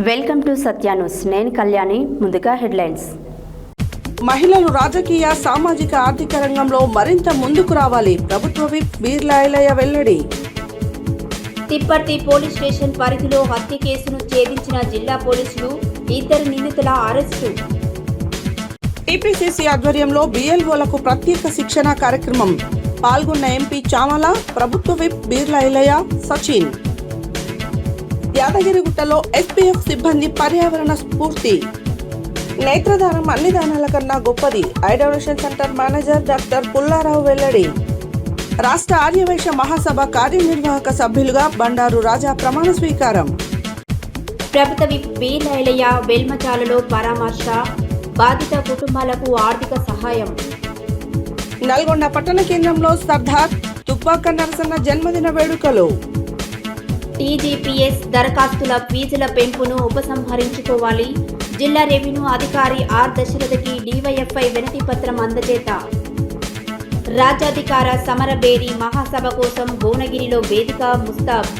Welcome to Satya news. నేను కళ్యాణి. ముందుగా headlines. మహిళలు రాజకీయ, సామాజిక, ఆర్థిక రంగంలో మరింత ముందుకు రావాలి. ప్రభుత్వ విప్ బీర్లా ఐలయ్య వెల్లడి. తిప్పర్తి పోలీస్ స్టేషన్ పరిధిలో హత్య కేసును ఛేదించిన జిల్లా పోలీసులు, 2 నిందితుల అరెస్టు. టీపీసీసీ ఆధ్వర్యంలో బీఎల్ఓలకు ప్రత్యేక శిక్షణ కార్యక్రమం. పాల్గొన్న ఎంపీ చామల, ప్రభుత్వ విప్ బీర్లా ఐలయ్య, సచిన్. యాదగిరిగుట్టలో ఎస్పీఎఫ్ సిబ్బంది పర్యావరణ స్ఫూర్తి. నేత్రదానం అన్ని దానాల కన్నా గొప్పది. I donation centre manager doctor Pullarao వెల్లడి. రాష్ట్ర ఆర్యవైశ్య మహాసభ కార్యనిర్వాహక సభ్యులుగా బండారు రాజా ప్రమాణ స్వీకారం. ప్రభుత్వ విప్ బీర్లా ఐలయ్య వెల్మచాలలో పరామర్శ. బాధిత కుటుంబాలకు ఆర్థిక సహాయం. నల్గొండ పట్టణ కేంద్రంలో సర్దార్ తుపాక నరసన్న జన్మదిన వేడుకలు. టీజీపీఎస్ దరఖాస్తుల ఫీజుల పెంపును ఉపసంహరించుకోవాలి. జిల్లా రెవెన్యూ అధికారి ఆర్ దశరథకి డీవైఎఫ్ఐ వినతి పత్రం అందజేత. రాజ్యాధికార సమరబేరి మహాసభ కోసం భువనగిరిలో వేదిక ముస్తాబ్.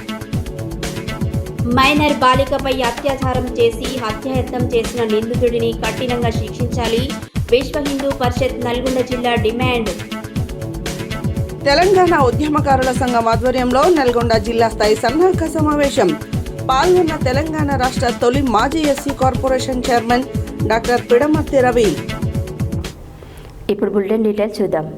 మైనర్ బాలికపై అత్యాచారం చేసి హత్యాయత్నం చేసిన నిందితుడిని కఠినంగా శిక్షించాలి. విశ్వ హిందూ పరిషత్ నల్గొండ జిల్లా డిమాండ్. తెలంగాణ ఉద్యమకారుల సంఘం ఆధ్వర్యంలో నల్గొండ జిల్లా స్థాయి సన్నాహక సమావేశం. పాల్గొన్న తెలంగాణ రాష్ట్ర తొలి మాజీ SC corporation chairman doctor Pidamarthi Ravi. ఇప్పుడు బులెటిన్ డీటెయిల్స్ చూద్దాం.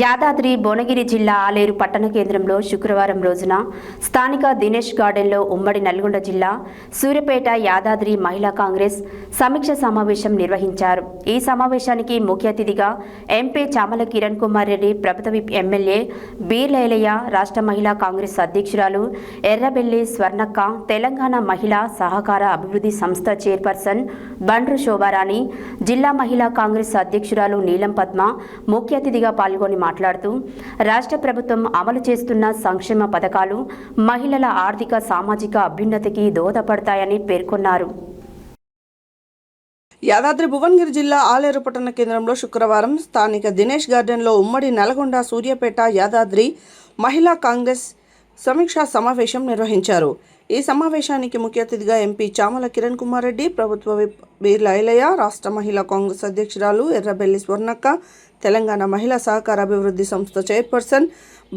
యాదాద్రి భువనగిరి జిల్లా ఆలేరు పట్టణ కేంద్రంలో శుక్రవారం రోజున స్థానిక దినేష్ గార్డెన్లో ఉమ్మడి నల్గొండ జిల్లా సూర్యాపేట యాదాద్రి మహిళా కాంగ్రెస్ సమీక్ష సమావేశం నిర్వహించారు. ఈ సమావేశానికి ముఖ్య అతిథిగా ఎంపీ చామల కిరణ్ కుమార్ రెడ్డి, ప్రభుత్వ విప్ ఎమ్మెల్యే బీర్లా ఐలయ్య, రాష్ట్ర మహిళా కాంగ్రెస్ అధ్యక్షురాలు ఎర్రబెల్లి స్వర్ణక్క, తెలంగాణ మహిళా సహకార అభివృద్ధి సంస్థ చైర్పర్సన్ బండ్రు శోభారాణి, జిల్లా మహిళా కాంగ్రెస్ అధ్యక్షురాలు నీలం పద్మ ముఖ్య అతిథిగా పాల్గొని మాట్లాడుతూ రాష్ట్ర ప్రభుత్వం అమలు చేస్తున్న సంక్షేమ పథకాలు మహిళల ఆర్థిక, సామాజిక అభ్యున్నతికి దోహదపడతాయని పేర్కొన్నారు. యాదాద్రి భువనగిరి జిల్లా ఆలేరు పట్టణ కేంద్రంలో శుక్రవారం స్థానిక దినేష్ గార్డెన్లో ఉమ్మడి నల్గొండ, సూర్యాపేట, యాదాద్రి మహిళా కాంగ్రెస్ సమీక్షా సమావేశం నిర్వహించారు. ఈ సమావేశానికి ముఖ్య అతిథిగా ఎంపీ చామల కిరణ్ కుమార్ రెడ్డి, ప్రభుత్వ విప్ బీర్లా ఐలయ్య, రాష్ట్ర మహిళా కాంగ్రెస్ అధ్యక్షురాలు ఎర్రబెల్లి స్వర్ణక్క, తెలంగాణ మహిళా సహకార అభివృద్ధి సంస్థ చైర్పర్సన్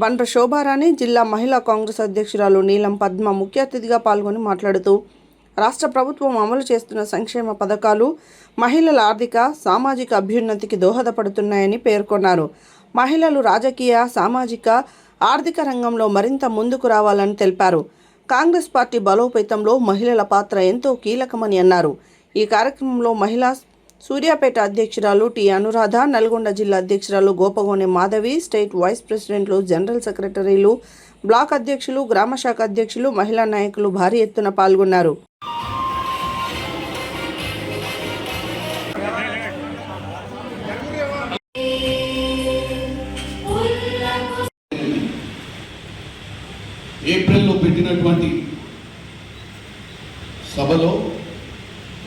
బండ్ర శోభారాణి, జిల్లా మహిళా కాంగ్రెస్ అధ్యక్షురాలు నీలం పద్మ ముఖ్య అతిథిగా పాల్గొని మాట్లాడుతూ రాష్ట్ర ప్రభుత్వం అమలు చేస్తున్న సంక్షేమ పథకాలు మహిళల ఆర్థిక, సామాజిక అభ్యున్నతికి దోహదపడుతున్నాయని పేర్కొన్నారు. మహిళలు రాజకీయ, సామాజిక, ఆర్థిక రంగంలో మరింత ముందుకు రావాలని తెలిపారు. కాంగ్రెస్ పార్టీ బలోపేతంలో మహిళల పాత్ర ఎంతో కీలకమని అన్నారు. ఈ కార్యక్రమంలో మహిళా సూర్యాపేట అధ్యక్షురాలు టి అనురాధ, నల్గొండ జిల్లా అధ్యక్షురాలు గోపగోనె మాధవి, స్టేట్ వైస్ ప్రెసిడెంట్లు, జనరల్ సెక్రటరీలు, బ్లాక్ అధ్యక్షులు, గ్రామ శాఖ అధ్యక్షులు, మహిళా నాయకులు భారీ ఎత్తున పాల్గొన్నారు. ఏప్రిల్లో పెట్టినటువంటి సభలో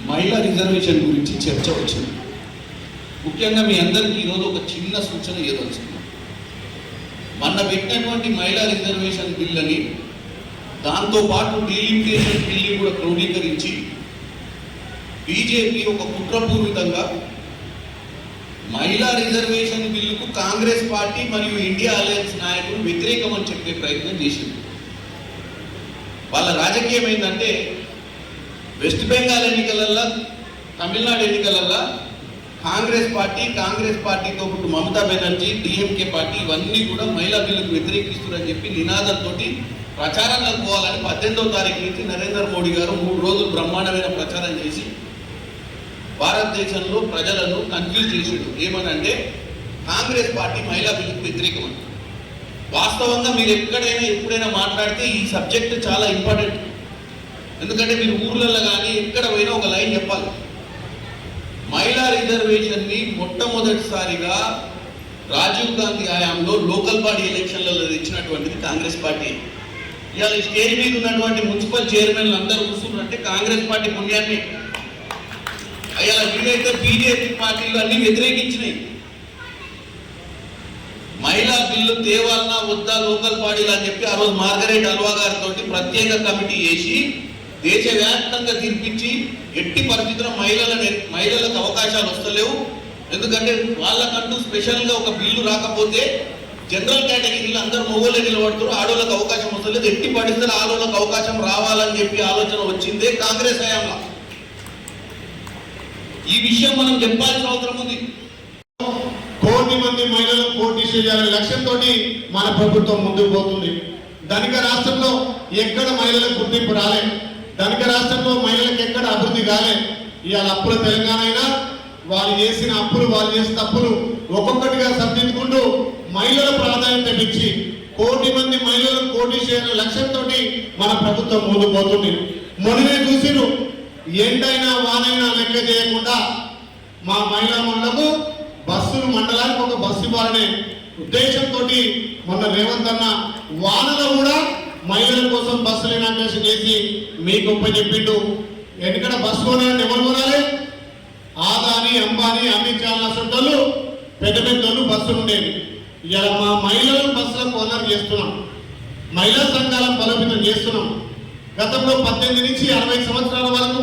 మహిళా రిజర్వేషన్ గురించి చర్చ వచ్చింది. ముఖ్యంగా మీ అందరికీ ఈరోజు ఒక చిన్న సూచన ఇవ్వదలుచుకున్నాం. మొన్న పెట్టినటువంటి మహిళా రిజర్వేషన్ బిల్లుని, దాంతోపాటు డీలిమిటేషన్ బిల్లు కూడా క్రోడీకరించి బీజేపీ ఒక కుట్రపూరితంగా మహిళా రిజర్వేషన్ బిల్లుకు కాంగ్రెస్ పార్టీ మరియు ఇండియా అలయన్స్ నాయకులు వ్యతిరేకమని చెప్పే ప్రయత్నం చేసింది. వాళ్ళ రాజకీయం ఏంటంటే వెస్ట్ బెంగాల్ ఎన్నికలల్లో, తమిళనాడు ఎన్నికలల్లో కాంగ్రెస్ పార్టీతో పాటు మమతా బెనర్జీ, డిఎంకే పార్టీ ఇవన్నీ కూడా మహిళా బిల్లుకు వ్యతిరేకిస్తున్నారని చెప్పి నినాదంతో ప్రచారంలోకి పోవాలని 18వ తారీఖు నుంచి నరేంద్ర మోడీ గారు 3 రోజులు బ్రహ్మాండమైన ప్రచారం చేసి భారతదేశంలో ప్రజలను కన్ఫ్యూజ్ చేసాడు. ఏమనంటే కాంగ్రెస్ పార్టీ మహిళా బిల్లుకు వ్యతిరేకమని. వాస్తవంగా మీరు ఎప్పుడైనా మాట్లాడితే ఈ సబ్జెక్ట్ చాలా ఇంపార్టెంట్. ఎందుకంటే మీరు ఊర్లలో కానీ ఎక్కడ పోయినా ఒక లైన్ చెప్పాలి. మహిళా రిజర్వేషన్ని మొట్టమొదటిసారిగా రాజీవ్ గాంధీ హయాంలో లోకల్ బాడీ ఎలక్షన్లలో ఇచ్చినటువంటిది కాంగ్రెస్ పార్టీ. ఇవాళ స్టేజ్ మీద ఉన్నటువంటి మున్సిపల్ చైర్మన్లు అందరూ కూర్చున్నారంటే కాంగ్రెస్ పార్టీ పుణ్యాన్ని. అయ్యాల వీలైతే బీజేపీ పార్టీలు అన్ని వ్యతిరేకించినాయి. మహిళా బిల్లు తేవాలన్నా వద్దా లోకల్ బాడీలు అని చెప్పి ఆ రోజు మార్గరెట్ అల్వా గారితో ప్రత్యేక కమిటీ వేసి దేశవ్యాప్తంగా తీర్పిచ్చి ఎట్టి పరిస్థితుల్లో మహిళలకు అవకాశాలు వస్తలేవు. ఎందుకంటే వాళ్ళకంటూ స్పెషల్గా ఒక బిల్లు రాకపోతే జనరల్ కేటగిరీలో అందరూ మొగోళ్ళే నిలబడుతారు, ఆడోళ్ళకి అవకాశం వస్తలేదు. ఎట్టి పరిస్థితుల్లో ఆడోళ్ళకి అవకాశం రావాలని చెప్పి ఆలోచన వచ్చిందే కాంగ్రెస్ హయాంలో. ఈ విషయం మనం చెప్పాల్సిన అవసరం ఉంది. కోటి మంది మహిళలకు పోటీ చేయాలనే లక్ష్యంతో మన ప్రభుత్వం ముందుకు పోతుంది. ధనిక రాష్ట్రంలో ఎక్కడ మహిళలకు గుర్తింపు రాలే, ధనిక రాష్ట్రంలో మహిళలకు ఎక్కడ అభివృద్ధి కాలే. ఇవాళ అప్పుల తెలంగాణ అయినా వాళ్ళు చేసిన అప్పులు, వాళ్ళు చేసిన తప్పులు ఒక్కొక్కటిగా సర్దిద్దుకుంటూ మహిళల ప్రాధాన్యత ఇచ్చి కోటి మంది మహిళలకు పోటీ చేయాలనే లక్ష్యంతో మన ప్రభుత్వం ముందుకు పోతుంది. మొన్ననే చూసిరు, ఎండైనా వానైనా లెక్క చేయకుండా మా మహిళా మండలకు బస్సులు మండలానికి ఒక బస్సు ఇవ్వాలనే ఉద్దేశంతో మొన్న రేవంత్ అన్న వానలో కూడా మహిళల కోసం బస్సులు ఇనాగ్రేషన్ చేసి మీకు చెప్పిండు. ఎందుకంటే బస్సు కొనాలని ఎవరు కొనాలి? ఆదాని, అంబానీ, అమిత్ షా అసలు పెద్ద పెద్దోళ్ళు బస్సులు ఉండేవి. ఇలా మా మహిళలు బస్సులకు ఓనర్ చేస్తున్నాం, మహిళా సంఘాలను బలోపేతం చేస్తున్నాం. గతంలో 18 నుంచి 60 సంవత్సరాల వరకు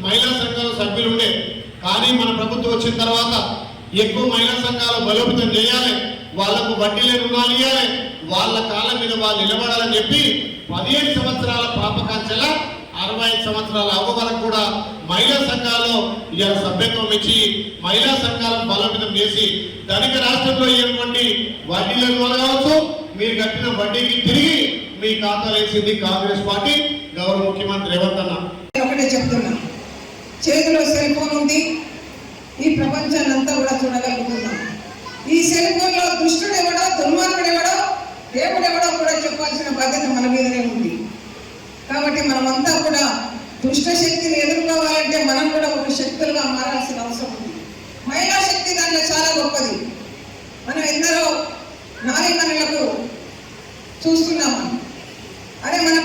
మహిళా సంఘాల సభ్యులు ఉండే. కానీ మన ప్రభుత్వం వచ్చిన తర్వాత ఎక్కువ మహిళా సంఘాలు బలోపేతం చేయాలి, వాళ్లకు వడ్డీ లేని రుణాలు ఇవ్వాలి, వాళ్ళ కాళ్ళ మీద వాళ్ళు నిలబడాలని చెప్పి 15 సంవత్సరాల పాపకాంచెల 65 సంవత్సరాల అవ్వ వరకు కూడా మహిళా సంఘాల్లో ఇలా సభ్యత్వం ఇచ్చి మహిళా సంఘాలను బలోపేతం చేసి ధనిక రాష్ట్రంలో ఇటువంటి వడ్డీ లేని వాళ్ళు కావచ్చు, మీరు కట్టిన వడ్డీకి తిరిగి మీ ఖాతాలు వేసింది కాంగ్రెస్ పార్టీ, గౌరవ ముఖ్యమంత్రి రేవంత్ అన్న. ఒకటే చెప్తున్నా, చేతిలో సెల్ ఫోన్ ఉంది, ఈ ప్రపంచాన్ని అంతా కూడా చూడగలుగుతున్నాం. ఈ సెల్ ఫోన్ లో దుష్టుడు ఎవడో, దుర్మార్గుడు ఎవడో, దేవుడు ఎవడో కూడా చెప్పాల్సిన బాధ్యత మన మీదనే ఉంది. కాబట్టి మనమంతా కూడా దుష్ట శక్తిని ఎదుర్కోవాలంటే మనం కూడా ఒక శక్తులుగా మారాల్సిన అవసరం ఉంది. మహిళా శక్తి దాంట్లో చాలా గొప్పది. మనం ఎందరో నారీమణులకు చూస్తున్నాము. అదే మనం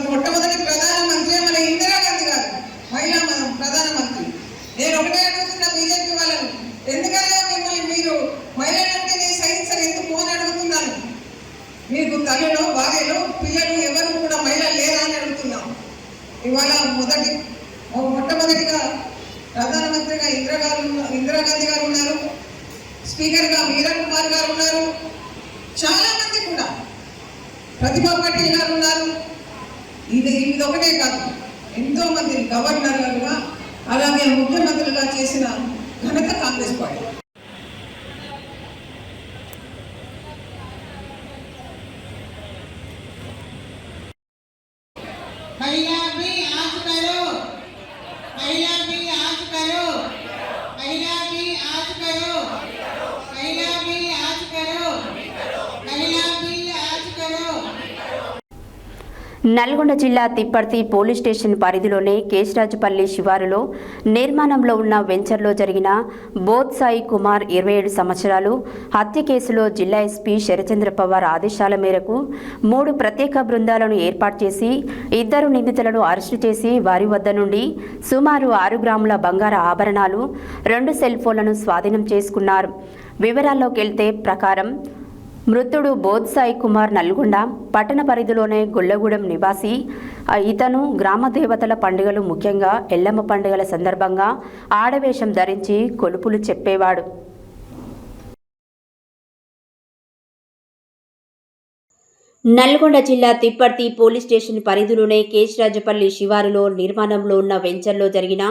మొట్టమొదటి ప్రధానమంత్రి మన ఇందిరాగాంధీ గారు మహిళా ప్రధానమంత్రి. నేను ఒకటే అడుగుతున్నా బీజేపీ వాళ్ళను, ఎందుకంటే మిమ్మల్ని మీరు మహిళలంటే నేను సహించని ఎందుకు అని అడుగుతున్నాను. మీకు తల్లిలో, భార్యలో, పిల్లలు ఎవరు కూడా మహిళలు లేరా అని అడుగుతున్నాం. ఇవాళ మొట్టమొదటిగా ప్రధానమంత్రిగా ఇందిరాగాంధీ గారు ఉన్నారు, స్పీకర్గా మీరా కుమార్ గారు ఉన్నారు, చాలా మంది కూడా ప్రతిభా పాటిల్ గారు ఉన్నారు. ఇది ఒకటే కాదు, ఎంతో మంది గవర్నర్లుగా అలాగే ముఖ్యమంత్రులుగా చేసిన ఘనత కాంగ్రెస్ పార్టీ. महिला भी आज करो, महिला भी आज करो, महिला भी आज करो, महिला भी आज करो, महिला भी आज करो. నల్గొండ జిల్లా తిప్పర్తి పోలీస్ స్టేషన్ పరిధిలోని కేశరాజుపల్లి శివారులో నిర్మాణంలో ఉన్న వెంచర్లో జరిగిన బోధ్ సాయి కుమార్ 27 సంవత్సరాలు హత్య కేసులో జిల్లా ఎస్పీ శరచంద్ర పవార్ ఆదేశాల మేరకు 3 ప్రత్యేక బృందాలను ఏర్పాటు చేసి 2 నిందితులను అరెస్టు చేసి వారి వద్ద నుండి సుమారు 6 గ్రాముల బంగారు ఆభరణాలు 2 సెల్ ఫోన్లను స్వాధీనం చేసుకున్నారు. వివరాల్లోకి వెళ్తే ప్రకారం మృతుడు బోధ్ సాయి కుమార్ నల్గొండ పట్టణ పరిధిలోనే గొల్లగూడెం నివాసి. ఇతను గ్రామ దేవతల పండుగలు ముఖ్యంగా ఎల్లమ్మ పండుగల సందర్భంగా ఆడవేషం ధరించి కొలుపులు చెప్పేవాడు. నల్గొండ జిల్లా తిప్పర్తి పోలీస్ స్టేషన్ పరిధిలోనే కేశరాజపల్లి శివారులో నిర్మాణంలో ఉన్న వెంచర్లో జరిగిన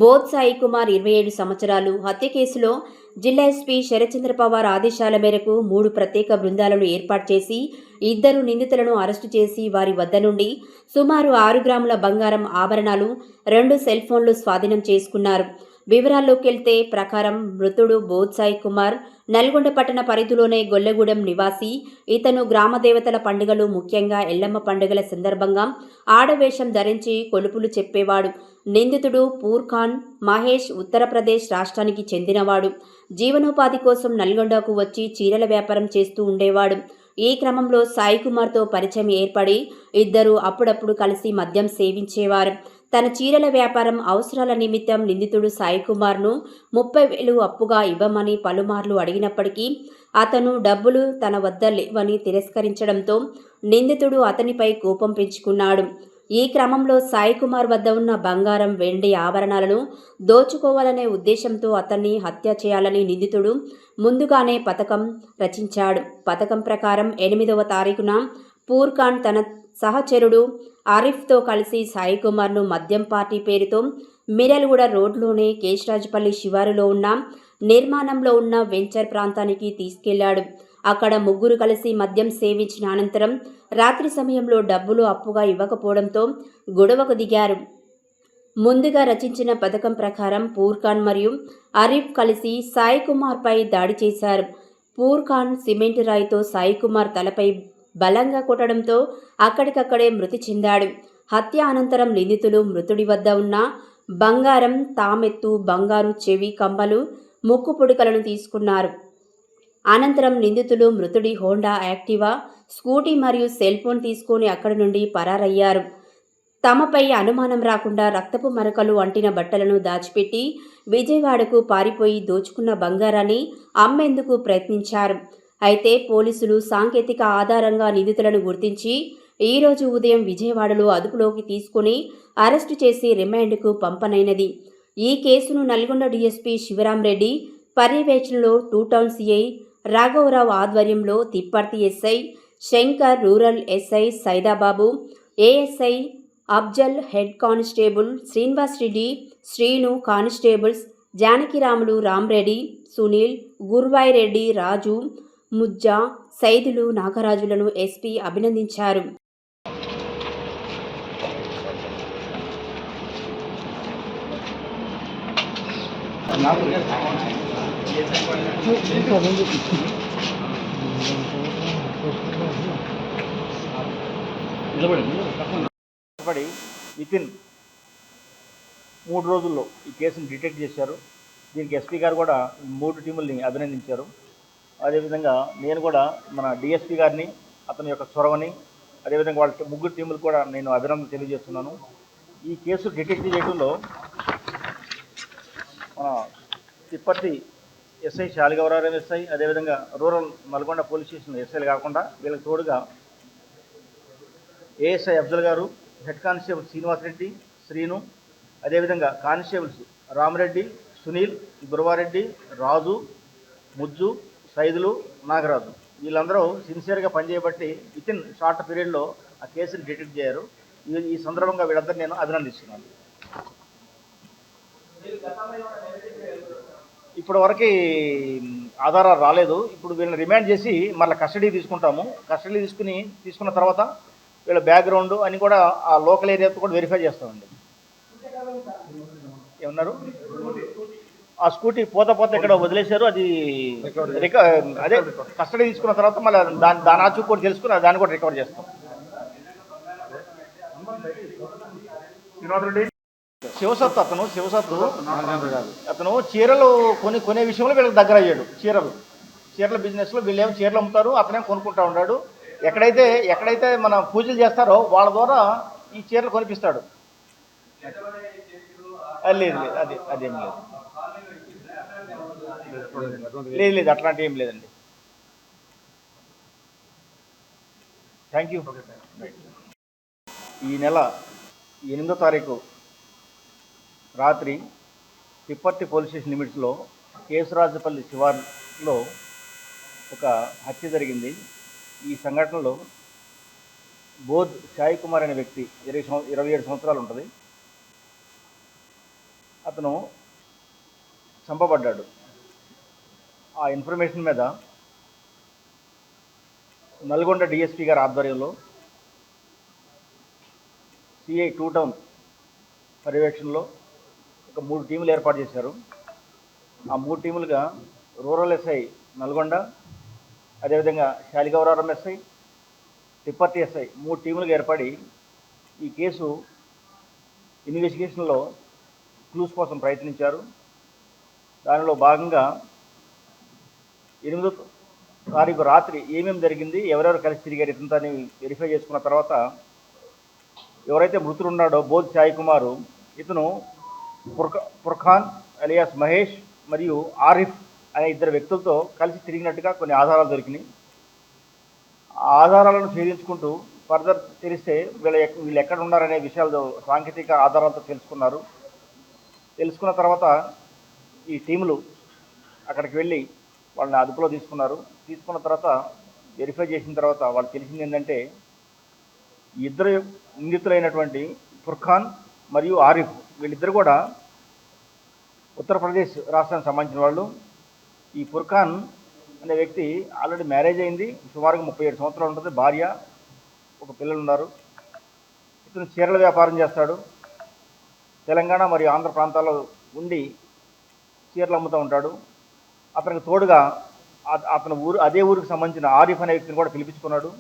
బోధ్ సాయి కుమార్ 27 సంవత్సరాలు హత్య కేసులో జిల్లా ఎస్పీ శరచంద్ర పవార్ ఆదేశాల మేరకు 3 ప్రత్యేక బృందాలను ఏర్పాటు చేసి 2 నిందితులను అరెస్టు చేసి వారి వద్ద నుండి సుమారు 6 గ్రాముల బంగారం ఆభరణాలు 2 సెల్ ఫోన్లు స్వాధీనం చేసుకున్నారు. వివరాల్లోకి వెళ్తే ప్రకారం మృతుడు బోధ్ సాయి కుమార్ నల్గొండ పట్టణ పరిధిలోనే గొల్లగూడెం నివాసి. ఇతను గ్రామ దేవతల పండుగలు ముఖ్యంగా ఎల్లమ్మ పండుగల సందర్భంగా ఆడవేషం ధరించి కొలుపులు చెప్పేవాడు. నిందితుడు పూర్ఖాన్ మహేష్ ఉత్తరప్రదేశ్ రాష్ట్రానికి చెందినవాడు. జీవనోపాధి కోసం నల్గొండకు వచ్చి చీరల వ్యాపారం చేస్తూ ఉండేవాడు. ఈ క్రమంలో సాయి కుమార్తో పరిచయం ఏర్పడి ఇద్దరు అప్పుడప్పుడు కలిసి మద్యం సేవించేవారు. తన చీరల వ్యాపారం అవసరాల నిమిత్తం నిందితుడు సాయి కుమార్ను 30,000 అప్పుగా ఇవ్వమని పలుమార్లు అడిగినప్పటికీ అతను డబ్బులు తన వద్ద లేవని తిరస్కరించడంతో నిందితుడు అతనిపై కోపం పెంచుకున్నాడు. ఈ క్రమంలో సాయి కుమార్ వద్ద ఉన్న బంగారం, వెండి ఆభరణాలను దోచుకోవాలనే ఉద్దేశంతో అతన్ని హత్య చేయాలని నిందితుడు ముందుగానే పథకం రచించాడు. పథకం ప్రకారం 8వ తారీఖున పూర్ఖాన్ తన సహచరుడు ఆరిఫ్తో కలిసి సాయి కుమార్ను మద్యం పార్టీ పేరుతో మిర్యాలగూడ రోడ్లోనే కేశరాజుపల్లి శివారులో ఉన్న నిర్మాణంలో ఉన్న వెంచర్ ప్రాంతానికి తీసుకెళ్లాడు. అక్కడ ముగ్గురు కలిసి మద్యం సేవించిన అనంతరం రాత్రి సమయంలో డబ్బులు అప్పుగా ఇవ్వకపోవడంతో గొడవకు దిగారు. ముందుగా రచించిన పథకం ప్రకారం పూర్ఖాన్ మరియు ఆరిఫ్ కలిసి సాయి కుమార్పై దాడి చేశారు. పూర్ఖాన్ సిమెంట్ రాయితో సాయి కుమార్ తలపై బలంగా కొట్టడంతో అక్కడికక్కడే మృతి చెందాడు. హత్య అనంతరం నిందితులు మృతుడి వద్ద ఉన్న బంగారం, తామెత్తు, బంగారు చెవి కమ్మలు, ముక్కు పుడకలను తీసుకున్నారు. అనంతరం నిందితులు మృతుడి హోండా యాక్టివా, స్కూటీ మరియు సెల్ ఫోన్ తీసుకుని అక్కడి నుండి పరారయ్యారు. తమపై అనుమానం రాకుండా రక్తపు మరకలు అంటిన బట్టలను దాచిపెట్టి విజయవాడకు పారిపోయి దోచుకున్న బంగారాన్ని అమ్మేందుకు ప్రయత్నించారు. అయితే పోలీసులు సాంకేతిక ఆధారంగా నిందితులను గుర్తించి ఈరోజు ఉదయం విజయవాడలో అదుపులోకి తీసుకుని అరెస్టు చేసి రిమాండ్కు పంపనైనది. ఈ కేసును నల్గొండ డీఎస్పీ శివరాంరెడ్డి పర్యవేక్షణలో 2 టౌన్ సిఐ రాఘవరావు ఆధ్వర్యంలో Tipparthi SI Shankar, rural SI Saidababu, ASI Afzal, head constable Srinivas Reddy, Srinu, constables Janakiramulu, Ramreddy, Sunil, Guruvai Reddy, Raju, Mujja, Saidulu, నాగరాజులను ఎస్పీ అభినందించారు. వితిన్ 3 రోజుల్లో ఈ కేసును డిటెక్ట్ చేశారు. దీనికి ఎస్పీ గారు కూడా 3 టీముల్ని అభినందించారు. అదేవిధంగా నేను కూడా మన డిఎస్పీ గారిని, అతని యొక్క చొరవని, అదేవిధంగా వాళ్ళ 3 టీములు కూడా నేను అభినందన తెలియజేస్తున్నాను. ఈ కేసు డిటెక్ట్ చేయడంలో మన తిప్పర్తి ఎస్ఐ శాలిగౌరారం ఎస్ఐ, అదేవిధంగా రూరల్ నల్గొండ పోలీస్ స్టేషన్ ఎస్ఐలు కాకుండా వీళ్ళకి తోడుగా ఏఎస్ఐ అఫ్జల్ గారు, హెడ్ కానిస్టేబుల్ శ్రీనివాస్ రెడ్డి, శ్రీను, అదేవిధంగా కానిస్టేబుల్స్ రామరెడ్డి, సునీల్, గురువారెడ్డి, రాజు, ముజ్జు, సైదులు, నాగరాజు వీళ్ళందరూ సిన్సియర్గా పనిచేయబట్టి వితిన్ షార్ట్ పీరియడ్లో ఆ కేసుని డిటెక్ట్ చేశారు. ఈ సందర్భంగా వీళ్ళందరూ నేను అభినందిస్తున్నాను. ఇప్పటి వరకు ఆధారాలు రాలేదు. ఇప్పుడు వీళ్ళని రిమాండ్ చేసి మళ్ళీ కస్టడీ తీసుకుంటాము. కస్టడీ తీసుకున్న తర్వాత వీళ్ళ బ్యాక్గ్రౌండ్ అని కూడా ఆ లోకల్ ఏరియాతో కూడా వెరిఫై చేస్తామండి. ఏమన్నారు? ఆ స్కూటీ పోతా ఇక్కడ వదిలేశారు. అది అదే కస్టడీ తీసుకున్న తర్వాత మళ్ళీ దాని ఆచూ కూడా తెలుసుకుని దాన్ని కూడా రికవర్ చేస్తాం. శివసత్తు అతను చీరలు కొనే విషయంలో వీళ్ళకి దగ్గర అయ్యాడు. చీరల బిజినెస్లో వీళ్ళేమో చీరలు అమ్ముతారు, అతనేమో కొనుక్కుంటా ఉన్నాడు. ఎక్కడైతే మన పూజలు చేస్తారో వాళ్ళ ద్వారా ఈ చీరలు కొనిపిస్తాడు. లేదు అదేం లేదు అట్లాంటి ఏం లేదండి. Thank you. ఈ నెల 8వ తారీఖు రాత్రి తిప్పర్తి పోలీస్ స్టేషన్ లిమిట్స్లో కేశరాజుపల్లి శివార్లో ఒక హత్య జరిగింది. ఈ సంఘటనలో బోధ్ సాయి కుమార్ అనే వ్యక్తి 27 సంవత్సరాలు ఉంటుంది. అతను చంపబడ్డాడు. ఆ ఇన్ఫర్మేషన్ మీద నల్గొండ డిఎస్పీ గారి ఆధ్వర్యంలో సిఐ 2 టౌన్ పర్యవేక్షణలో ఒక 3 టీములు ఏర్పాటు చేశారు. ఆ 3 టీములుగా రూరల్ ఎస్ఐ నల్గొండ, అదేవిధంగా శాలిగౌరారం ఎస్ఐ, తిప్పర్తి ఎస్ఐ 3 టీములుగా ఏర్పడి ఈ కేసు ఇన్వెస్టిగేషన్లో క్లూస్ కోసం ప్రయత్నించారు. దానిలో భాగంగా తారీఖు రాత్రి ఏమేమి జరిగింది, ఎవరెవరు కలిసి తిరిగారు ఇతంతా అని వెరిఫై చేసుకున్న తర్వాత ఎవరైతే మృతుడు ఉన్నాడో బోధ్ సాయి కుమారు, ఇతను ఫుర్ఖాన్ అలియాస్ మహేష్ మరియు ఆరిఫ్ అనే ఇద్దరు వ్యక్తులతో కలిసి తిరిగినట్టుగా కొన్ని ఆధారాలు దొరికినాయి. ఆ ఆధారాలను ఛేదించుకుంటూ ఫర్దర్ తెలిస్తే వీళ్ళు ఎక్కడ ఉన్నారనే విషయాలు సాంకేతిక ఆధారాలతో తెలుసుకున్న తర్వాత ఈ టీములు అక్కడికి వెళ్ళి వాళ్ళని అదుపులో తీసుకున్న తర్వాత వెరిఫై చేసిన తర్వాత వాళ్ళకి తెలిసింది ఏంటంటే ఇద్దరు నిందితులైనటువంటి ఫుర్ఖాన్ మరియు ఆరిఫ్ వీళ్ళిద్దరు కూడా ఉత్తరప్రదేశ్ రాష్ట్రానికి సంబంధించిన వాళ్ళు. ఈ ఫుర్ఖాన్ అనే వ్యక్తి ఆల్రెడీ మ్యారేజ్ అయింది, సుమారుగా 37 సంవత్సరాలు ఉంటుంది, భార్య, ఒక పిల్లలు ఉన్నారు. ఇతను చీరల వ్యాపారం చేస్తాడు. తెలంగాణ మరియు ఆంధ్ర ప్రాంతాల్లో ఉండి చీరలు అమ్ముతూ ఉంటాడు. అతనికి తోడుగా అదే ఊరికి సంబంధించిన ఆరిఫ్ అనే వ్యక్తిని కూడా పిలిపించుకున్నాడు.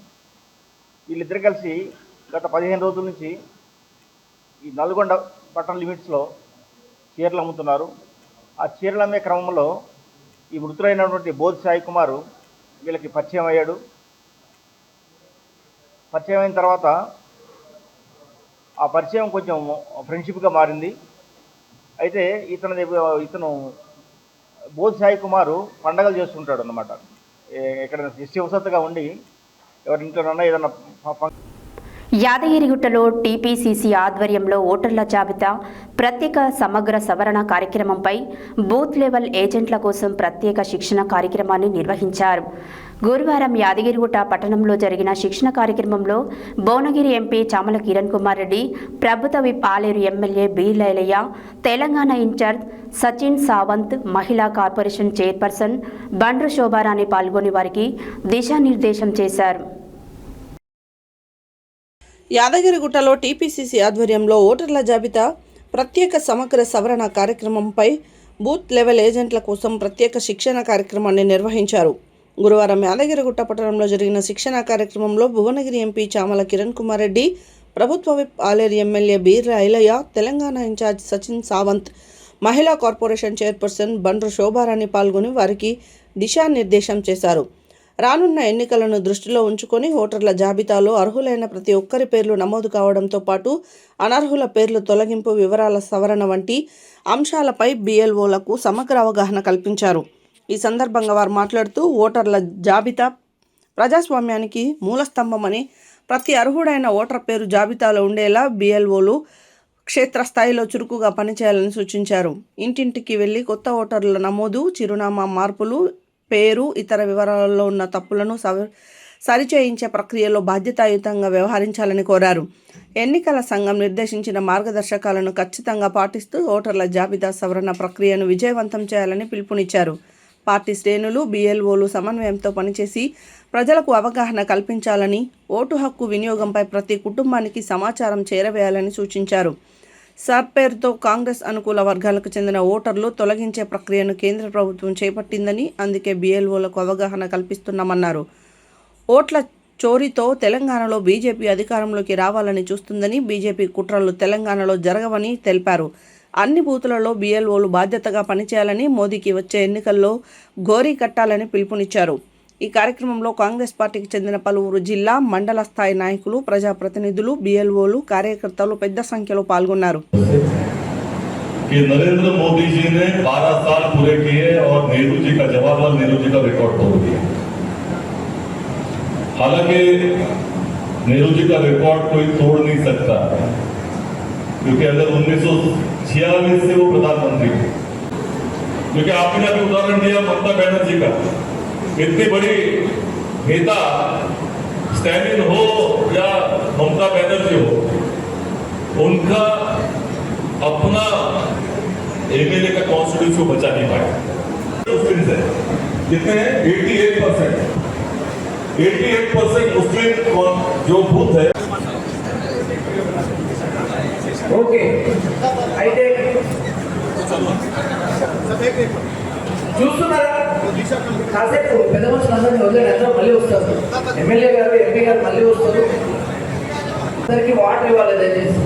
వీళ్ళిద్దరు కలిసి గత 15 రోజుల నుంచి ఈ నల్గొండ పట్టణ లిమిట్స్లో చీరలు అమ్ముతున్నారు. ఆ చీరలు అమ్మే క్రమంలో ఈ మృతులైనటువంటి బోధ్ సాయి కుమారు వీళ్ళకి పరిచయం అయ్యాడు. పరిచయం అయిన తర్వాత ఆ పరిచయం కొంచెం ఫ్రెండ్షిప్గా మారింది. అయితే ఇతను బోధ్ సాయి కుమారు పండగలు చేస్తుంటాడు అన్నమాట. ఎక్కడైనా శివసత్తుగా ఉండి ఎవరింట్లోనన్నా ఏదన్నా యాదగిరిగుట్టలో టీపీసీసీ ఆధ్వర్యంలో ఓటర్ల జాబితా ప్రత్యేక సమగ్ర సవరణ కార్యక్రమంపై బూత్ లెవెల్ ఏజెంట్ల కోసం ప్రత్యేక శిక్షణ కార్యక్రమాన్ని నిర్వహించారు. గురువారం యాదగిరిగుట్ట పట్టణంలో జరిగిన శిక్షణ కార్యక్రమంలో భువనగిరి ఎంపీ చామల కిరణ్ కుమార్ రెడ్డి, ప్రభుత్వ విప్ ఆలేరు ఎమ్మెల్యే బి లైలయ్య, తెలంగాణ ఇన్ఛార్జ్ సచిన్ సావంత్, మహిళా కార్పొరేషన్ చైర్పర్సన్ బండ్రు శోభారాణి పాల్గొని వారికి దిశానిర్దేశం చేశారు. యాదగిరిగుట్టలో టీపీసీసీ ఆధ్వర్యంలో ఓటర్ల జాబితా ప్రత్యేక సమగ్ర సవరణ కార్యక్రమంపై బూత్ లెవెల్ ఏజెంట్ల కోసం ప్రత్యేక శిక్షణ కార్యక్రమాన్ని నిర్వహించారు. గురువారం యాదగిరిగుట్ట పట్టణంలో జరిగిన శిక్షణ కార్యక్రమంలో భువనగిరి ఎంపీ చామల కిరణ్ కుమార్ రెడ్డి, ప్రభుత్వ whip Aleru MLA Beerla Ailaiah, Telangana in charge Sachin Sawant, మహిళా కార్పొరేషన్ చైర్పర్సన్ బండ్రు శోభారాణి పాల్గొని వారికి దిశానిర్దేశం చేశారు. రానున్న ఎన్నికలను దృష్టిలో ఉంచుకొని ఓటర్ల జాబితాలో అర్హులైన ప్రతి ఒక్కరి పేర్లు నమోదు కావడంతో పాటు అనర్హుల పేర్లు తొలగింపు, వివరాల సవరణ వంటి అంశాలపై BLOలకు సమగ్ర అవగాహన కల్పించారు. ఈ సందర్భంగా వారు మాట్లాడుతూ ఓటర్ల జాబితా ప్రజాస్వామ్యానికి మూలస్తంభమని, ప్రతి అర్హుడైన ఓటర్ పేరు జాబితాలో ఉండేలా BLOలు క్షేత్రస్థాయిలో చురుకుగా పనిచేయాలని సూచించారు. ఇంటింటికి వెళ్లి కొత్త ఓటర్ల నమోదు, చిరునామా మార్పులు, పేరు, ఇతర వివరాలలో ఉన్న తప్పులను సరిచేయించే ప్రక్రియలో బాధ్యతాయుతంగా వ్యవహరించాలని కోరారు. ఎన్నికల సంఘం నిర్దేశించిన మార్గదర్శకాలను ఖచ్చితంగా పాటిస్తూ ఓటర్ల జాబితా సవరణ ప్రక్రియను విజయవంతం చేయాలని పిలుపునిచ్చారు. పార్టీ శ్రేణులు, BLOలు సమన్వయంతో పనిచేసి ప్రజలకు అవగాహన కల్పించాలని, ఓటు హక్కు వినియోగంపై ప్రతి కుటుంబానికి సమాచారం చేరవేయాలని సూచించారు. సార్ పేరుతో కాంగ్రెస్ అనుకూల వర్గాలకు చెందిన ఓటర్లు తొలగించే ప్రక్రియను కేంద్ర ప్రభుత్వం చేపట్టిందని, అందుకే BLOలకు అవగాహన కల్పిస్తున్నామన్నారు. ఓట్ల చోరీతో తెలంగాణలో బీజేపీ అధికారంలోకి రావాలని చూస్తుందని, బీజేపీ కుట్రలు తెలంగాణలో జరగవని తెలిపారు. అన్ని బూతులలో BLOలు బాధ్యతగా పనిచేయాలని, మోదీకి వచ్చే ఎన్నికల్లో గోరీ కట్టాలని పిలుపునిచ్చారు. ఈ కార్యక్రమంలో కాంగ్రెస్ పార్టీకి చెందిన పలువురు జిల్లా, మండల స్థాయి నాయకులు, ప్రజాప్రతినిధులు, BLOలు, కార్యకర్తలు పెద్ద సంఖ్యలో పాల్గొన్నారు. नरेंद्र मोदी जी ने 12 साल पूरे किए और नेहरू जी का जवाहरलाल नेहरू जी का रिकॉर्ड तोड़ दिया। हालांकि नेहरू जी का रिकॉर्ड कोई तोड़ नहीं सकता, क्योंकि अगर 1946 से वो प्रधानमंत्री थे। क्योंकि आपने अभी उदाहरण दिया ममता बनर्जी का, इतनी बड़ी नेता स्टैलिन हो या ममता बनर्जी हो, उनका अपना एमएलए का कॉन्स्टिट्यूंसी को बचा नहीं पाया। मुस्लिम है कितने हैं? 88% मुस्लिम जो बूथ है। ఓకే అయితే చూస్తున్నారా, కాసేపు పెద్ద మనుషులందరినీ వదిలేని అందరూ మళ్ళీ వస్తారు. ఎమ్మెల్యే గారు, ఎంపీ గారు మళ్ళీ వస్తారు. అందరికీ వాటర్ ఇవ్వాలి దయచేసి.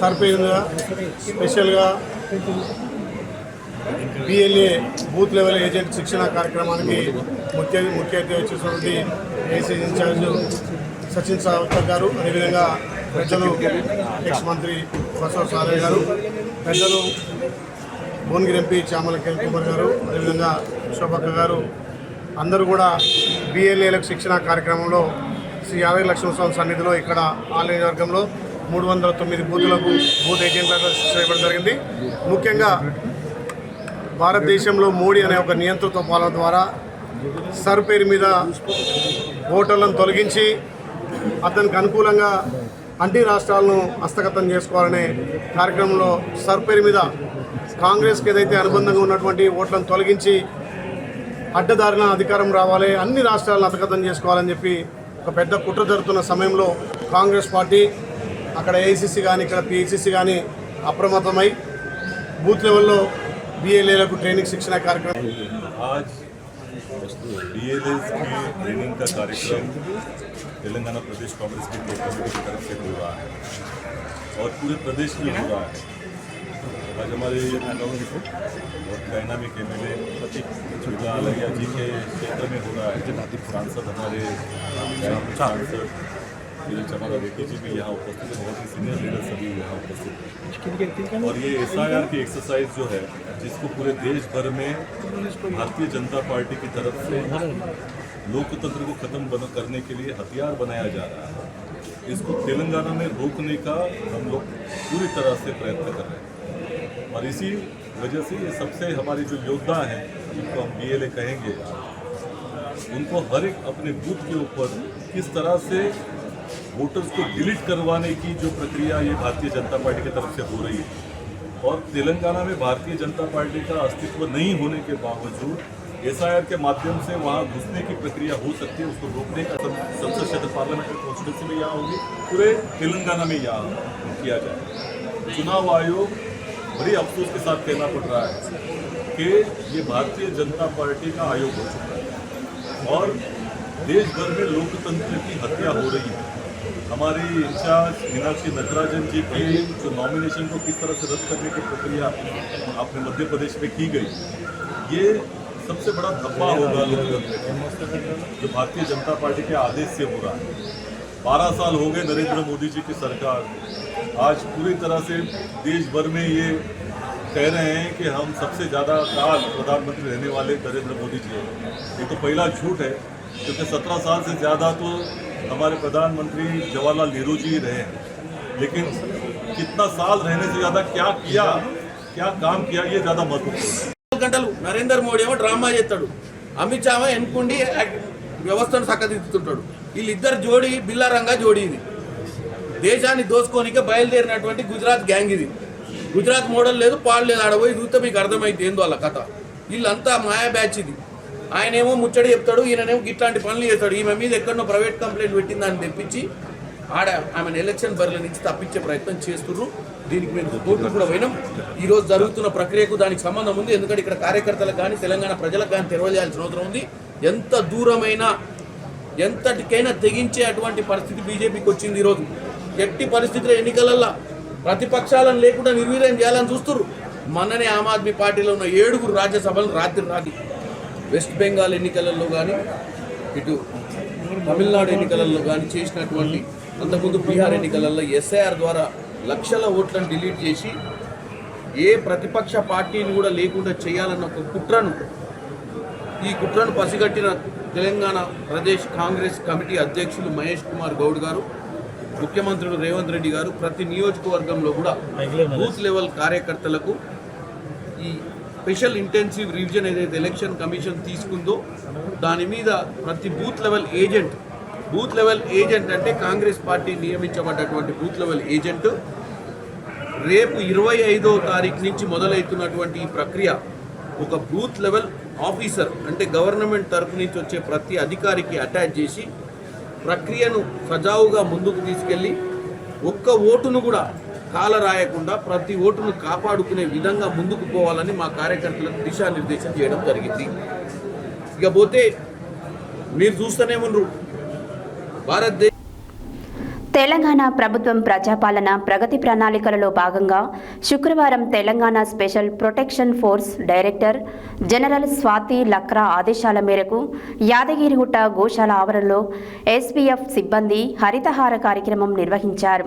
సర్పేజ్గా స్పెషల్గా బిఎల్ఏ బూత్ లెవెల్ ఏజెంట్ శిక్షణ కార్యక్రమానికి ముఖ్య అతిథి వచ్చేటువంటి ఏసీ ఇన్ఛార్జ్ సచిన్ సావత్కర్ గారు, అదేవిధంగా పెద్దలు ఎక్స్ మంత్రి బసవ సారయ్య గారు, పెద్దలు భువనగిరి ఎంపీ చామల కిరణ్ కుమార్ గారు, అదేవిధంగా శోభక్క గారు అందరూ కూడా బిఎల్ఏలకు శిక్షణ కార్యక్రమంలో శ్రీ యాదగిరి లక్ష్మణస్వామి సన్నిధిలో ఇక్కడ ఆల్ నియోజకవర్గంలో 309 బూతులకు బూత్ ఏజెంట్లుగా శిక్షణ ఇవ్వడం జరిగింది. ముఖ్యంగా భారతదేశంలో మోడీ అనే ఒక నియంతృత్వ పాలన ద్వారా సర్ పేరు మీద ఓటర్లను తొలగించి అతనికి అనుకూలంగా అన్ని రాష్ట్రాలను హస్తగతం చేసుకోవాలనే కార్యక్రమంలో సర్ పేరు మీద కాంగ్రెస్కి ఏదైతే అనుబంధంగా ఉన్నటువంటి ఓట్లను తొలగించి అడ్డదారిన అధికారం రావాలి, అన్ని రాష్ట్రాలను హస్తగతం చేసుకోవాలని చెప్పి ఒక పెద్ద కుట్ర జరుగుతున్న సమయంలో కాంగ్రెస్ పార్టీ అక్కడ ఏఐసిసి కానీ ఇక్కడ పిఐసిసి కానీ అప్రమత్తమై బూత్ లెవెల్లో बीएलए ट्रेनिंग शिक्षण कार्यक्रम आज बीएलए की ट्रेनिंग का कार्यक्रम तेलंगाना प्रदेश कांग्रेस की कमेटी की तरफ से हो रहा है और पूरे प्रदेश में हो रहा है। आज हमारे डायनामिक एमएलए अलैया जी के क्षेत्र में हो रहा है। सांसद हमारे सांसद चमारा रेड्डी जी भी यहाँ उपस्थित है, बहुत ही सीनियर लीडर सभी यहाँ उपस्थित हैं। और ये SIR की एक्सरसाइज जो है जिसको पूरे देश भर में भारतीय जनता पार्टी की तरफ से लोकतंत्र को खत्म करने के लिए हथियार बनाया जा रहा है, इसको तेलंगाना में रोकने का हम लोग पूरी तरह से प्रयत्न कर रहे हैं। और इसी वजह से ये सबसे हमारे जो योद्धा हैं जिनको हम BLA कहेंगे, उनको हर एक अपने बूथ के ऊपर किस तरह से वोटर्स को डिलीट करवाने की जो प्रक्रिया ये भारतीय जनता पार्टी की तरफ से हो रही है, और तेलंगाना में भारतीय जनता पार्टी का अस्तित्व नहीं होने के बावजूद SIR के माध्यम से वहाँ घुसने की प्रक्रिया हो सकती है, उसको रोकने का संसद क्षेत्र पार्लियामेंट्री कॉन्स्टिट्यूंसी में यहाँ होगी, पूरे तेलंगाना में यहाँ किया जाए। चुनाव आयोग बड़ी अफसोस के साथ कहना पड़ रहा है कि ये भारतीय जनता पार्टी का आयोग हो चुका है और देश भर में लोकतंत्र की हत्या हो रही है। हमारी इंचार्ज मीनाक्षी नटराजन जी की जो नॉमिनेशन को किस तरह से रद्द करने की प्रक्रिया आपने मध्य प्रदेश में की गई, ये सबसे बड़ा धब्बा होगा लोकतंत्र जो भारतीय जनता पार्टी के आदेश से हो रहा है। 12 साल हो गए नरेंद्र मोदी जी की सरकार, आज पूरी तरह से देश भर में ये कह रहे हैं कि हम सबसे ज़्यादा काल प्रधानमंत्री रहने वाले नरेंद्र मोदी जी हैं। ये तो पहला झूठ है, क्योंकि 17 साल से ज़्यादा तो हमारे प्रधानमंत्री जवाहरलाल नेहरू जी रहे हैं, लेकिन कितना साल रहने से ज़्यादा क्या किया, क्या काम किया, ये ज़्यादा महत्वपूर्ण है। గంటలు నరేంద్ర మోడీ ఏమో డ్రామా చేస్తాడు, అమిత్ షా ఎన్నుకుండి వ్యవస్థను చక్కదిద్దుతుంటాడు. వీళ్ళిద్దరు జోడి బిల్లారంగా జోడి. ఇది దేశాన్ని దోసుకోనికే బయలుదేరినటువంటి గుజరాత్ గ్యాంగ్. ఇది గుజరాత్ మోడల్ లేదు, పాడు లేదు. ఆడపోయి చూస్తే మీకు అర్థమైతే ఏందో వాళ్ళ కథ. వీళ్ళంతా మాయా బ్యాచ్. ఇది ఆయనేమో ముచ్చడి చెప్తాడు, ఈయననేమో ఇట్లాంటి పనులు చేస్తాడు. ఈమె మీద ఎక్కడో ప్రైవేట్ కంప్లైంట్ పెట్టిందని తెప్పించి ఆమెను ఎలక్షన్ బరిలో నుంచి తప్పించే ప్రయత్నం చేస్తున్నారు. దీనికి మేము కోర్టుకు కూడా పోయినాం. ఈరోజు జరుగుతున్న ప్రక్రియకు దానికి సంబంధం ఉంది. ఎందుకంటే ఇక్కడ కార్యకర్తలకు కానీ తెలంగాణ ప్రజలకు కానీ తెలియజేయాల్సిన అవసరం ఉంది. ఎంత దూరమైనా ఎంతటికైనా తెగించే అటువంటి పరిస్థితి బీజేపీకి వచ్చింది. ఈరోజు ఎట్టి పరిస్థితుల్లో ఎన్నికలలో ప్రతిపక్షాలను లేకుండా నిర్వీర్యం చేయాలని చూస్తున్నారు. మొన్ననే ఆమ్ ఆద్మీ పార్టీలో ఉన్న 7 రాజ్యసభలను రాత్రి వెస్ట్ బెంగాల్ ఎన్నికలలో కానీ, ఇటు తమిళనాడు ఎన్నికలలో కానీ చేసినటువంటి, అంతకుముందు బీహార్ ఎన్నికలలో SIR ద్వారా లక్షల ఓట్లను డిలీట్ చేసి ఏ ప్రతిపక్ష పార్టీని కూడా లేకుండా చేయాలన్న ఒక ఈ కుట్రను పసిగట్టిన తెలంగాణ ప్రదేశ్ కాంగ్రెస్ కమిటీ అధ్యక్షులు మహేష్ కుమార్ గౌడ్ గారు, ముఖ్యమంత్రులు రేవంత్ రెడ్డి గారు ప్రతి నియోజకవర్గంలో కూడా బూత్ లెవెల్ కార్యకర్తలకు ఈ స్పెషల్ ఇంటెన్సివ్ రివిజన్ ఏదైతే ఎలక్షన్ కమిషన్ తీసుకుందో దాని మీద ప్రతి బూత్ లెవెల్ ఏజెంట్ అంటే కాంగ్రెస్ పార్టీ నియమించబడ్డటువంటి బూత్ లెవెల్ ఏజెంట్ రేపు 25వ తారీఖు నుంచి మొదలవుతున్నటువంటి ఈ ప్రక్రియ ఒక బూత్ లెవెల్ ఆఫీసర్ అంటే గవర్నమెంట్ తరఫు నుంచి వచ్చే ప్రతి అధికారికి అటాచ్ చేసి ప్రక్రియను సజావుగా ముందుకు తీసుకెళ్ళి ఒక్క ఓటును కూడా కాల రాయకుండా ప్రతి ఓటును కాపాడుకునే విధంగా ముందుకు పోవాలని మా కార్యకర్తలకు దిశానిర్దేశం చేయడం జరిగింది. ఇకపోతే మీరు చూస్తూనే ఉన్నారు భారతదేశ తెలంగాణ ప్రభుత్వం ప్రజాపాలన ప్రగతి ప్రణాళికలలో భాగంగా శుక్రవారం Telangana special protection force director general Swathi Lakra ఆదేశాల మేరకు యాదగిరిగుట్ట గోశాల ఆవరణలో ఎస్పీఎఫ్ సిబ్బంది హరితహార కార్యక్రమం నిర్వహించారు.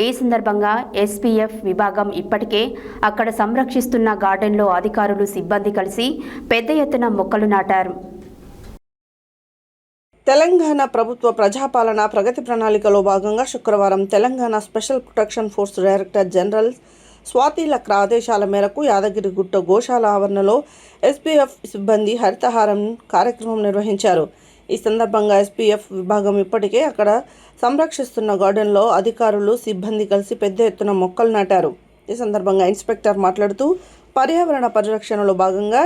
ఈ సందర్భంగా ఎస్పీఎఫ్ విభాగం ఇప్పటికే అక్కడ సంరక్షిస్తున్న గార్డెన్లో అధికారులు సిబ్బంది కలిసి పెద్ద ఎత్తున మొక్కలు నాటారు. తెలంగాణ ప్రభుత్వ ప్రజాపాలన ప్రగతి ప్రణాళికలో భాగంగా శుక్రవారం Telangana special protection force director general Swathi Lakra ఆదేశాల మేరకు యాదగిరిగుట్ట గోశాల ఆవరణలో ఎస్పీఎఫ్ సిబ్బంది హరితహారం కార్యక్రమం నిర్వహించారు. ఈ సందర్భంగా ఎస్పీఎఫ్ విభాగం ఇప్పటికే అక్కడ సంరక్షిస్తున్న గార్డెన్లో అధికారులు సిబ్బంది కలిసి పెద్ద ఎత్తున మొక్కలు నాటారు. ఈ సందర్భంగా ఇన్స్పెక్టర్ మాట్లాడుతూ పర్యావరణ పరిరక్షణలో భాగంగా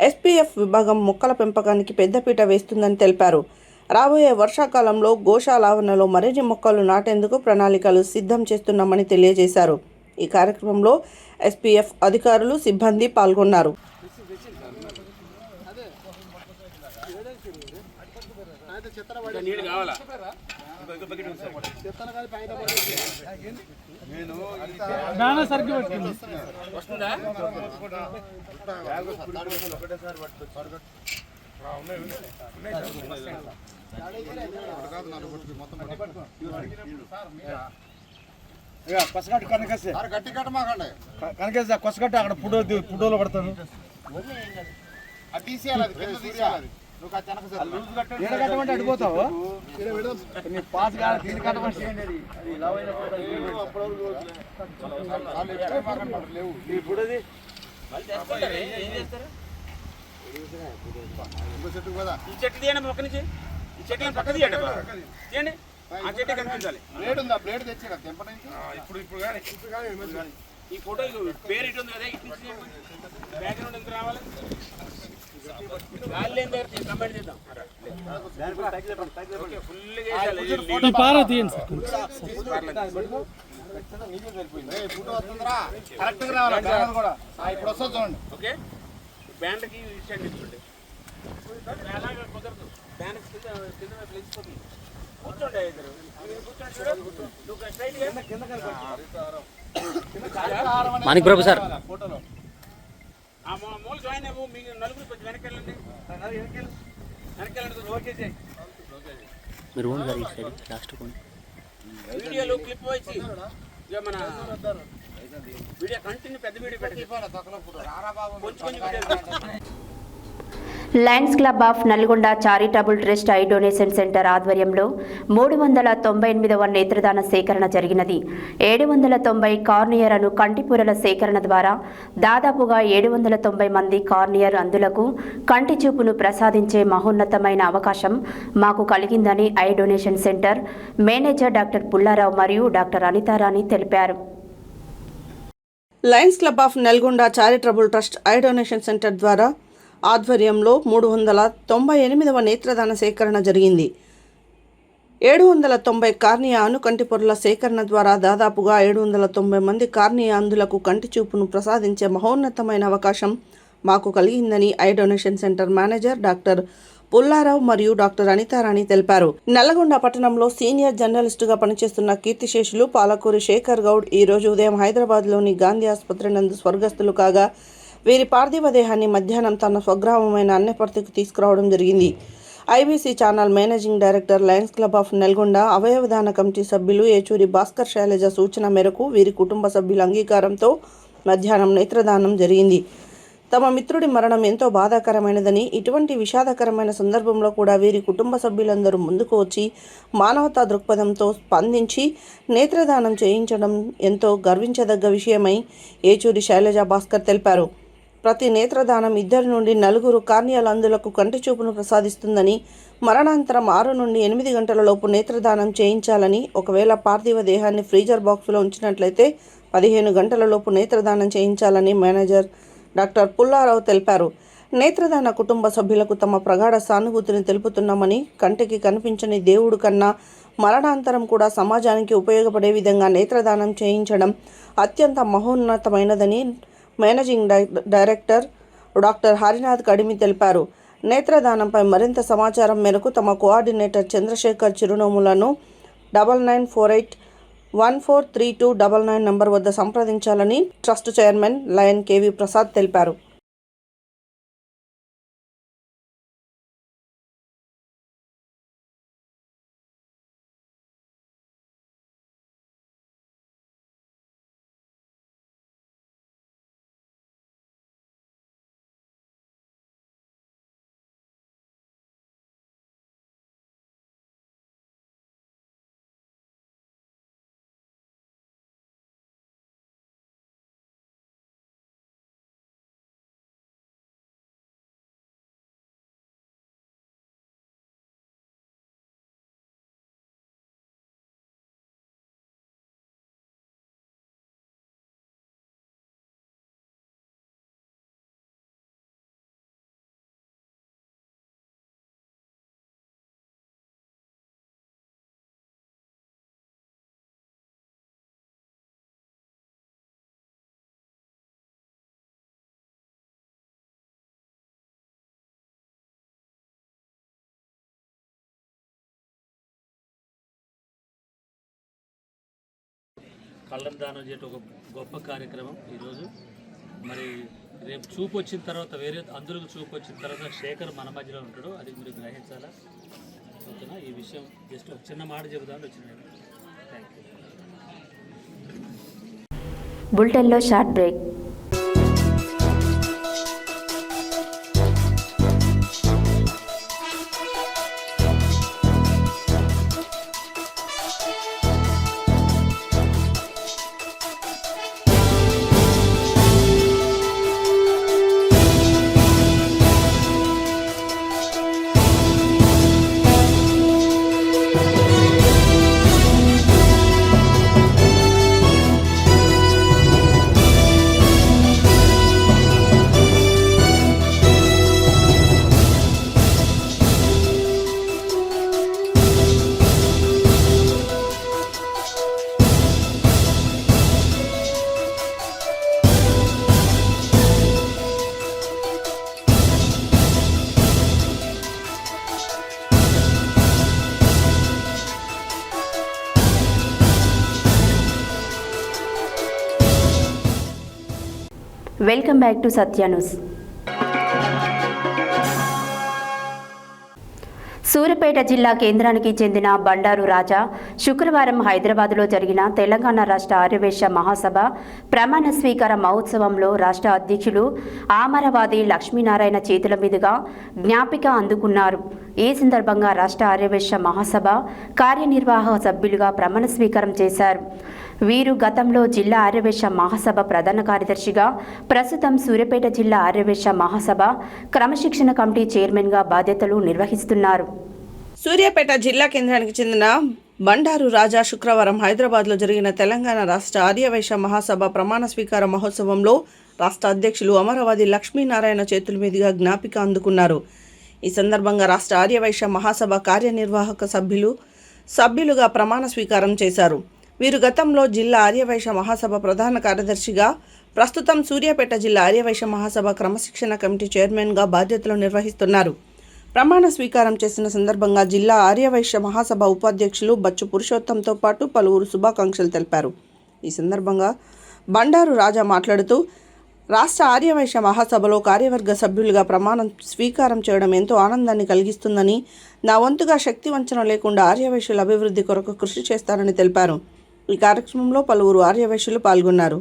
ఎస్పీఎఫ్ విభాగం మొక్కల పెంపకానికి పెద్దపీట వేస్తుందని తెలిపారు. రాబోయే వర్షాకాలంలో గోశాల ఆవరణలో మరిన్ని మొక్కలు నాటేందుకు ప్రణాళికలు సిద్ధం చేస్తున్నామని తెలియజేశారు. ఈ కార్యక్రమంలో ఎస్పీఎఫ్ అధికారులు సిబ్బంది పాల్గొన్నారు. కొసగట్టు కనకేసి గట్టి కట్ట మాకండి కనకేసి కొసగట్టు అక్కడ పుడోలో పడతాను అది తీసేయాలి, అది కింద తీసేయాలి. నువ్వు కట్టమంటే అడిపోతావు నీ పాస్ కాదు దీన్ని కట్టమంటే లేవు ఇప్పుడది చెట్టు తీయండి మొక్క నుంచి ఈ చెట్టు పక్క తీయండి తీయండి ఆ చెట్టు కనిపించాలి. బ్లేడ్ ఉందా? బ్లేడ్ తెచ్చారా తెంప నుంచి ఇప్పుడు కానీ ఈ ఫోటో పేరు ఇటు ఉంది కదా ఇటు నుంచి బ్యాక్గ్రౌండ్ ఎంత రావాలి గాలి లేని దగ్గర కంబైన్ చేద్దాం ఫోటో వస్తుందిరా కరెక్ట్గా రావాలి కూడా ఇప్పుడు వస్తుంది చూడండి. ఓకే బ్యాండ్కి ఇచ్చేయండి ఇచ్చుకోండి అలాగే కుదరదు బ్యాండ్ కింద లేచిపోతుంది కూర్చోండి ఇద్దరు మాణిక్ ప్రభు సార్ ఫోటోలో మూల జాయిన్ అవ్వు. మీకు నలుగురు కొంచెం వెనక్కి వెళ్ళండి ఓకే చేయి మీరు లాస్ట్ వీడియోలో క్లిప్ వచ్చి ఇక మన వీడియో కంటిన్యూ పెద్ద వీడియో పెట్టి కొంచెం Lions club of Nalgonda charitable trust eye donation centre ఆధ్వర్యంలో 398వ నేత్రదాన సేకరణ జరిగినది. 790 కార్నియర్ అను కంటిపూరల సేకరణ ద్వారా దాదాపుగా 790 మంది కార్నియర్ అందులకు కంటి చూపును ప్రసాదించే మహోన్నతమైన అవకాశం మాకు కలిగిందని eye donation centre manager doctor Pullarao మరియు డాక్టర్ అనితారాణి తెలిపారు. Lions club of Nalgonda charitable trust eye donation centre ద్వారా ఆధ్వర్యంలో 398వ నేత్రదాన సేకరణ జరిగింది. 790 కార్నియా కంటి పొరల సేకరణ ద్వారా దాదాపుగా 790 మంది కార్నియా అంధులకు కంటి చూపును ప్రసాదించే మహోన్నతమైన అవకాశం మాకు కలిగిందని eye donation centre manager doctor Pullarao మరియు డాక్టర్ అనితారాణి తెలిపారు. నల్లగొండ పట్టణంలో సీనియర్ జర్నలిస్టుగా పనిచేస్తున్న కీర్తిశేషులు పాలకూరి శేఖర్ గౌడ్ ఈ రోజు ఉదయం హైదరాబాద్లోని గాంధీ ఆసుపత్రి నందు స్వర్గస్థులు కాగా వీరి పార్థివ దేహాన్ని మధ్యాహ్నం తన స్వగ్రామమైన అన్నపర్తికి తీసుకురావడం జరిగింది. IBC channel managing director Lions club of Nalgonda అవయవదాన కమిటీ సభ్యులు ఏచూరి భాస్కర్ శైలజ సూచన మేరకు వీరి కుటుంబ సభ్యుల అంగీకారంతో మధ్యాహ్నం నేత్రదానం జరిగింది. తమ మిత్రుడి మరణం ఎంతో బాధాకరమైనదని, ఇటువంటి విషాదకరమైన సందర్భంలో కూడా వీరి కుటుంబ సభ్యులందరూ ముందుకు వచ్చి మానవతా దృక్పథంతో స్పందించి నేత్రదానం చేయించడం ఎంతో గర్వించదగ్గ విషయమై ఏచూరి శైలజ భాస్కర్ తెలిపారు. ప్రతి నేత్రదానం 2 నుండి 4 కార్నియల్ అంధులకు కంటి చూపును ప్రసాదిస్తుందని, మరణాంతరం 6 నుండి 8 గంటల లోపు నేత్రదానం చేయించాలని, ఒకవేళ పార్థివ దేహాన్ని ఫ్రీజర్ బాక్సులో ఉంచినట్లయితే 15 గంటల లోపు నేత్రదానం చేయించాలని మేనేజర్ డాక్టర్ పుల్లారావు తెలిపారు. నేత్రదాన కుటుంబ సభ్యులకు తమ ప్రగాఢ సానుభూతిని తెలుపుతున్నామని, కంటికి కనిపించని దేవుడు కన్నా మరణాంతరం కూడా సమాజానికి ఉపయోగపడే విధంగా నేత్రదానం చేయించడం అత్యంత మహోన్నతమైనదని మేనేజింగ్ డైరెక్టర్ డాక్టర్ హరినాథ్ కడిమి తెలిపారు. నేత్రదానంపై మరింత సమాచారం మేరకు తమ కోఆర్డినేటర్ చంద్రశేఖర్ చిరునోములను 9948143299 నంబర్ వద్ద సంప్రదించాలని trust chairman lion KV Prasad తెలిపారు. కళ్ళం దానం చేయటం ఒక గొప్ప కార్యక్రమం ఈరోజు. మరి రేపు చూపు వచ్చిన తర్వాత వేరే అందరికి చూపు వచ్చిన తర్వాత శేఖర్ మన మధ్యలో ఉంటాడు, అది మీరు గ్రహించాలా. ఓకేనా? ఈ విషయం జస్ట్ ఒక చిన్న మాట చెబుదామని వచ్చినాను. Thank you. బులెటిన్లో short break. Welcome back to Satya news. Suryapet జిల్లా కేంద్రానికి చెందిన బండారు రాజా శుక్రవారం హైదరాబాద్లో జరిగిన తెలంగాణ రాష్ట్ర ఆర్యవైశ్య మహాసభ ప్రమాణ స్వీకార మహోత్సవంలో రాష్ట్ర అధ్యక్షులు ఆమరవాది లక్ష్మీనారాయణ చేతుల మీదుగా జ్ఞాపిక అందుకున్నారు. ఈ సందర్భంగా రాష్ట్ర ఆర్యవైశ్య మహాసభ కార్యనిర్వాహక సభ్యులుగా ప్రమాణ స్వీకారం చేశారు. వీరు గతంలో జిల్లా ఆర్యవైశ్య మహాసభ ప్రధాన కార్యదర్శిగా, ప్రస్తుతం సూర్యాపేట జిల్లా ఆర్యవైశ్య మహాసభ క్రమశిక్షణ కమిటీ చైర్మన్గా బాధ్యతలు నిర్వహిస్తున్నారు. సూర్యాపేట జిల్లా కేంద్రానికి చెందిన బండారు రాజా శుక్రవారం హైదరాబాద్లో జరిగిన తెలంగాణ రాష్ట్ర ఆర్యవైశ్య మహాసభ ప్రమాణ స్వీకార మహోత్సవంలో రాష్ట్ర అధ్యక్షులు అమరవాది లక్ష్మీనారాయణ చేతుల మీదుగా జ్ఞాపిక అందుకున్నారు. ఈ సందర్భంగా రాష్ట్ర ఆర్యవైశ్య మహాసభ కార్యనిర్వాహక సభ్యులుగా ప్రమాణ స్వీకారం చేశారు. వీరు గతంలో జిల్లా ఆర్యవైశ్య మహాసభ ప్రధాన కార్యదర్శిగా, ప్రస్తుతం సూర్యాపేట జిల్లా ఆర్యవైశ్య మహాసభ క్రమశిక్షణ కమిటీ చైర్మన్గా బాధ్యతలు నిర్వహిస్తున్నారు. ప్రమాణ స్వీకారం చేసిన సందర్భంగా జిల్లా ఆర్యవైశ్య మహాసభ ఉపాధ్యక్షులు బచ్చు పురుషోత్తంతో పాటు పలువురు శుభాకాంక్షలు తెలిపారు. ఈ సందర్భంగా బండారు రాజా మాట్లాడుతూ, రాష్ట్ర ఆర్యవైశ్య మహాసభలో కార్యవర్గ సభ్యులుగా ప్రమాణం స్వీకారం చేయడం ఎంతో ఆనందాన్ని కలిగిస్తుందని, నా వంతుగా శక్తి వంచన లేకుండా ఆర్యవైశ్యుల అభివృద్ధి కొరకు కృషి చేస్తానని తెలిపారు. ఈ కార్యక్రమంలో పలువురు ఆర్యవైశ్యులు పాల్గొన్నారు.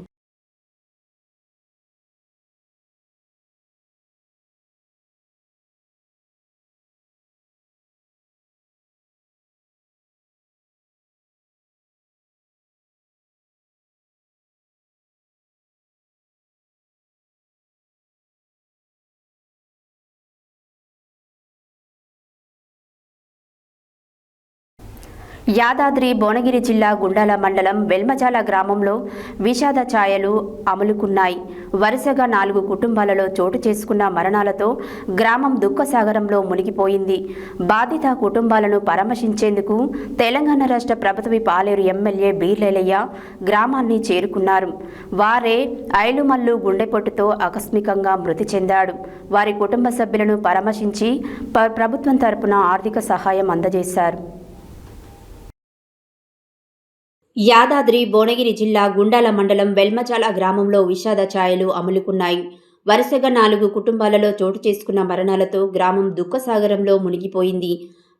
యాదాద్రి భువనగిరి జిల్లా గుండాల మండలం వెల్మజాల గ్రామంలో విషాద ఛాయలు అమలుకున్నాయి. వరుసగా 4 కుటుంబాలలో చోటు చేసుకున్న మరణాలతో గ్రామం దుఃఖసాగరంలో మునిగిపోయింది. బాధిత కుటుంబాలను పరామర్శించేందుకు తెలంగాణ రాష్ట్ర ప్రభుత్వ పాలేరు ఎమ్మెల్యే బీర్లేలయ్య గ్రామాన్ని చేరుకున్నారు. వారే ఐలుమల్లు గుండెపోటుతో ఆకస్మికంగా మృతి చెందాడు. వారి కుటుంబ సభ్యులను పరామర్శించి ప్రభుత్వం తరపున ఆర్థిక సహాయం అందజేశారు. యాదాద్రి భువనగిరి జిల్లా గుండాల మండలం వెల్మచాల గ్రామంలో విషాద ఛాయలు అమలుకున్నాయి. వరుసగా 4 కుటుంబాలలో చోటు చేసుకున్న మరణాలతో గ్రామం దుఃఖసాగరంలో మునిగిపోయింది.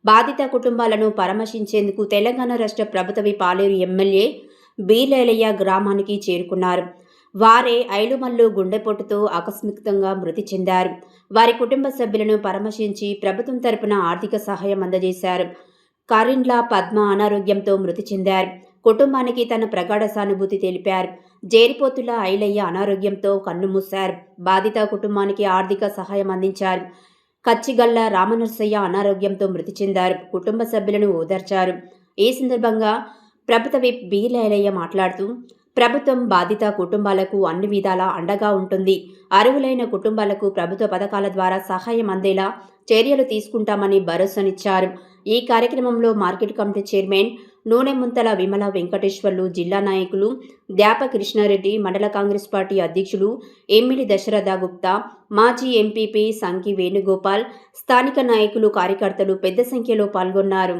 బాధిత కుటుంబాలను పరామర్శించేందుకు తెలంగాణ రాష్ట్ర ప్రభుత్వ పాలేరు ఎమ్మెల్యే బీలేలయ్య గ్రామానికి చేరుకున్నారు. వారే ఐలుమల్లు గుండెపోటుతో ఆకస్మికంగా మృతి చెందారు. వారి కుటుంబ సభ్యులను పరామర్శించి ప్రభుత్వం తరపున ఆర్థిక సహాయం అందజేశారు. కరిండ్ల పద్మ అనారోగ్యంతో మృతి చెందారు. కుటుంబానికి తన ప్రగాఢ సానుభూతి తెలిపారు. జేరిపోతుల ఐలయ్య అనారోగ్యంతో కన్నుమూశారు. బాధిత కుటుంబానికి ఆర్థిక సహాయం అందించారు. కచ్చిగల్ల రామనర్సయ్య అనారోగ్యంతో మృతి చెందారు. కుటుంబ సభ్యులను ఓదార్చారు. ఈ సందర్భంగా ప్రభుత్వ విప్ బీలేలయ్య మాట్లాడుతూ, ప్రభుత్వం బాధిత కుటుంబాలకు అన్ని విధాలా అండగా ఉంటుంది. అర్హులైన కుటుంబాలకు ప్రభుత్వ పథకాల ద్వారా సహాయం అందేలా చర్యలు తీసుకుంటామని భరోసానిచ్చారు. ఈ కార్యక్రమంలో మార్కెట్ కమిటీ చైర్మన్ నూనె ముంతల విమల వెంకటేశ్వర్లు, జిల్లా నాయకులు ద్యాప కృష్ణారెడ్డి, మండల కాంగ్రెస్ పార్టీ అధ్యక్షులు ఎమ్మిలి దశరథ గుప్తా, మాజీ ఎంపీపీ సంకి వేణుగోపాల్, స్థానిక నాయకులు, కార్యకర్తలు పెద్ద సంఖ్యలో పాల్గొన్నారు.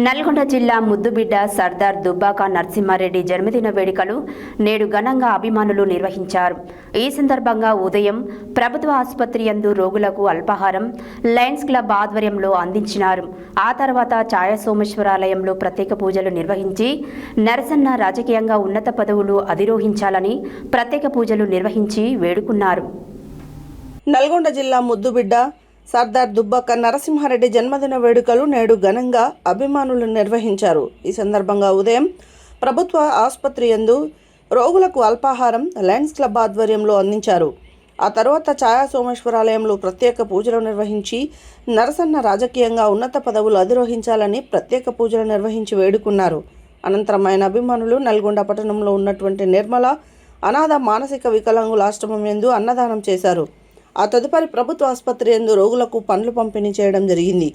నల్గొండ జిల్లా ముద్దుబిడ్డ సర్దార్ దుబ్బాక నరసింహారెడ్డి జన్మదిన వేడుకలు నేడు ఘనంగా అభిమానులు నిర్వహించారు. ఈ సందర్భంగా ఉదయం ప్రభుత్వ ఆసుపత్రి యందు రోగులకు అల్పాహారం లయన్స్ క్లబ్ ఆధ్వర్యంలో అందించినారు. ఆ తర్వాత ఛాయ సోమేశ్వరాలయంలో ప్రత్యేక పూజలు నిర్వహించి నరసన్న రాజకీయంగా ఉన్నత పదవులు అధిరోహించాలని ప్రత్యేక పూజలు నిర్వహించి వేడుకున్నారు. నల్గొండ జిల్లా ముద్దుబిడ్డ సర్దార్ దుబ్బాక నరసింహారెడ్డి జన్మదిన వేడుకలు నేడు ఘనంగా అభిమానులు నిర్వహించారు. ఈ సందర్భంగా ఉదయం ప్రభుత్వ ఆసుపత్రి యందు రోగులకు అల్పాహారం లయన్స్ క్లబ్ ఆధ్వర్యంలో అందించారు. ఆ తర్వాత ఛాయా సోమేశ్వరాలయంలో ప్రత్యేక పూజలు నిర్వహించి నరసన్న రాజకీయంగా ఉన్నత పదవులు అధిరోహించాలని ప్రత్యేక పూజలు నిర్వహించి వేడుకున్నారు. అనంతరం ఆయన అభిమానులు నల్గొండ పట్టణంలో ఉన్నటువంటి నిర్మల అనాథ మానసిక వికలాంగుల ఆశ్రమం యందు అన్నదానం చేశారు. ఆ తదుపరి ప్రభుత్వ ఆసుపత్రి యందు రోగులకు పండ్లు పంపిణీ చేయడం జరిగింది.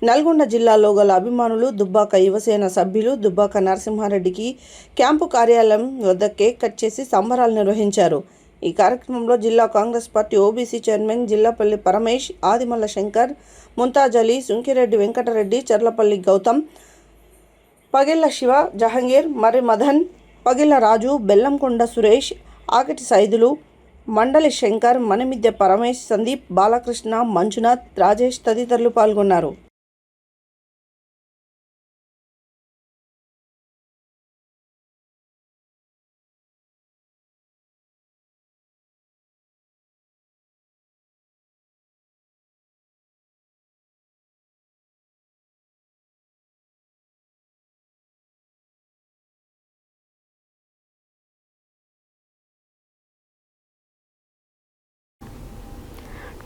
నల్గొండ జిల్లాలో గల అభిమానులు దుబ్బాక యువసేన సభ్యులు దుబ్బాక నరసింహారెడ్డికి క్యాంపు కార్యాలయం వద్ద కేక్ కట్ చేసి సంబరాలు నిర్వహించారు. ఈ కార్యక్రమంలో జిల్లా Congress party OBC chairman Jillapalli Paramesh, Adimalla Shankar, Mumtaz Ali, Sunkireddy Venkatreddy, Charlapalli Gautam, Pagilla Shiva, Jahangir, మరి మదన్, పగిళ్ల రాజు, బెల్లంకొండ సురేష్, ఆకటి సైదులు, మండలి శంకర్, మణిమిద్య పరమేష్, సందీప్, బాలకృష్ణ, మంజునాథ్, రాజేష్ తదితరులు పాల్గొన్నారు.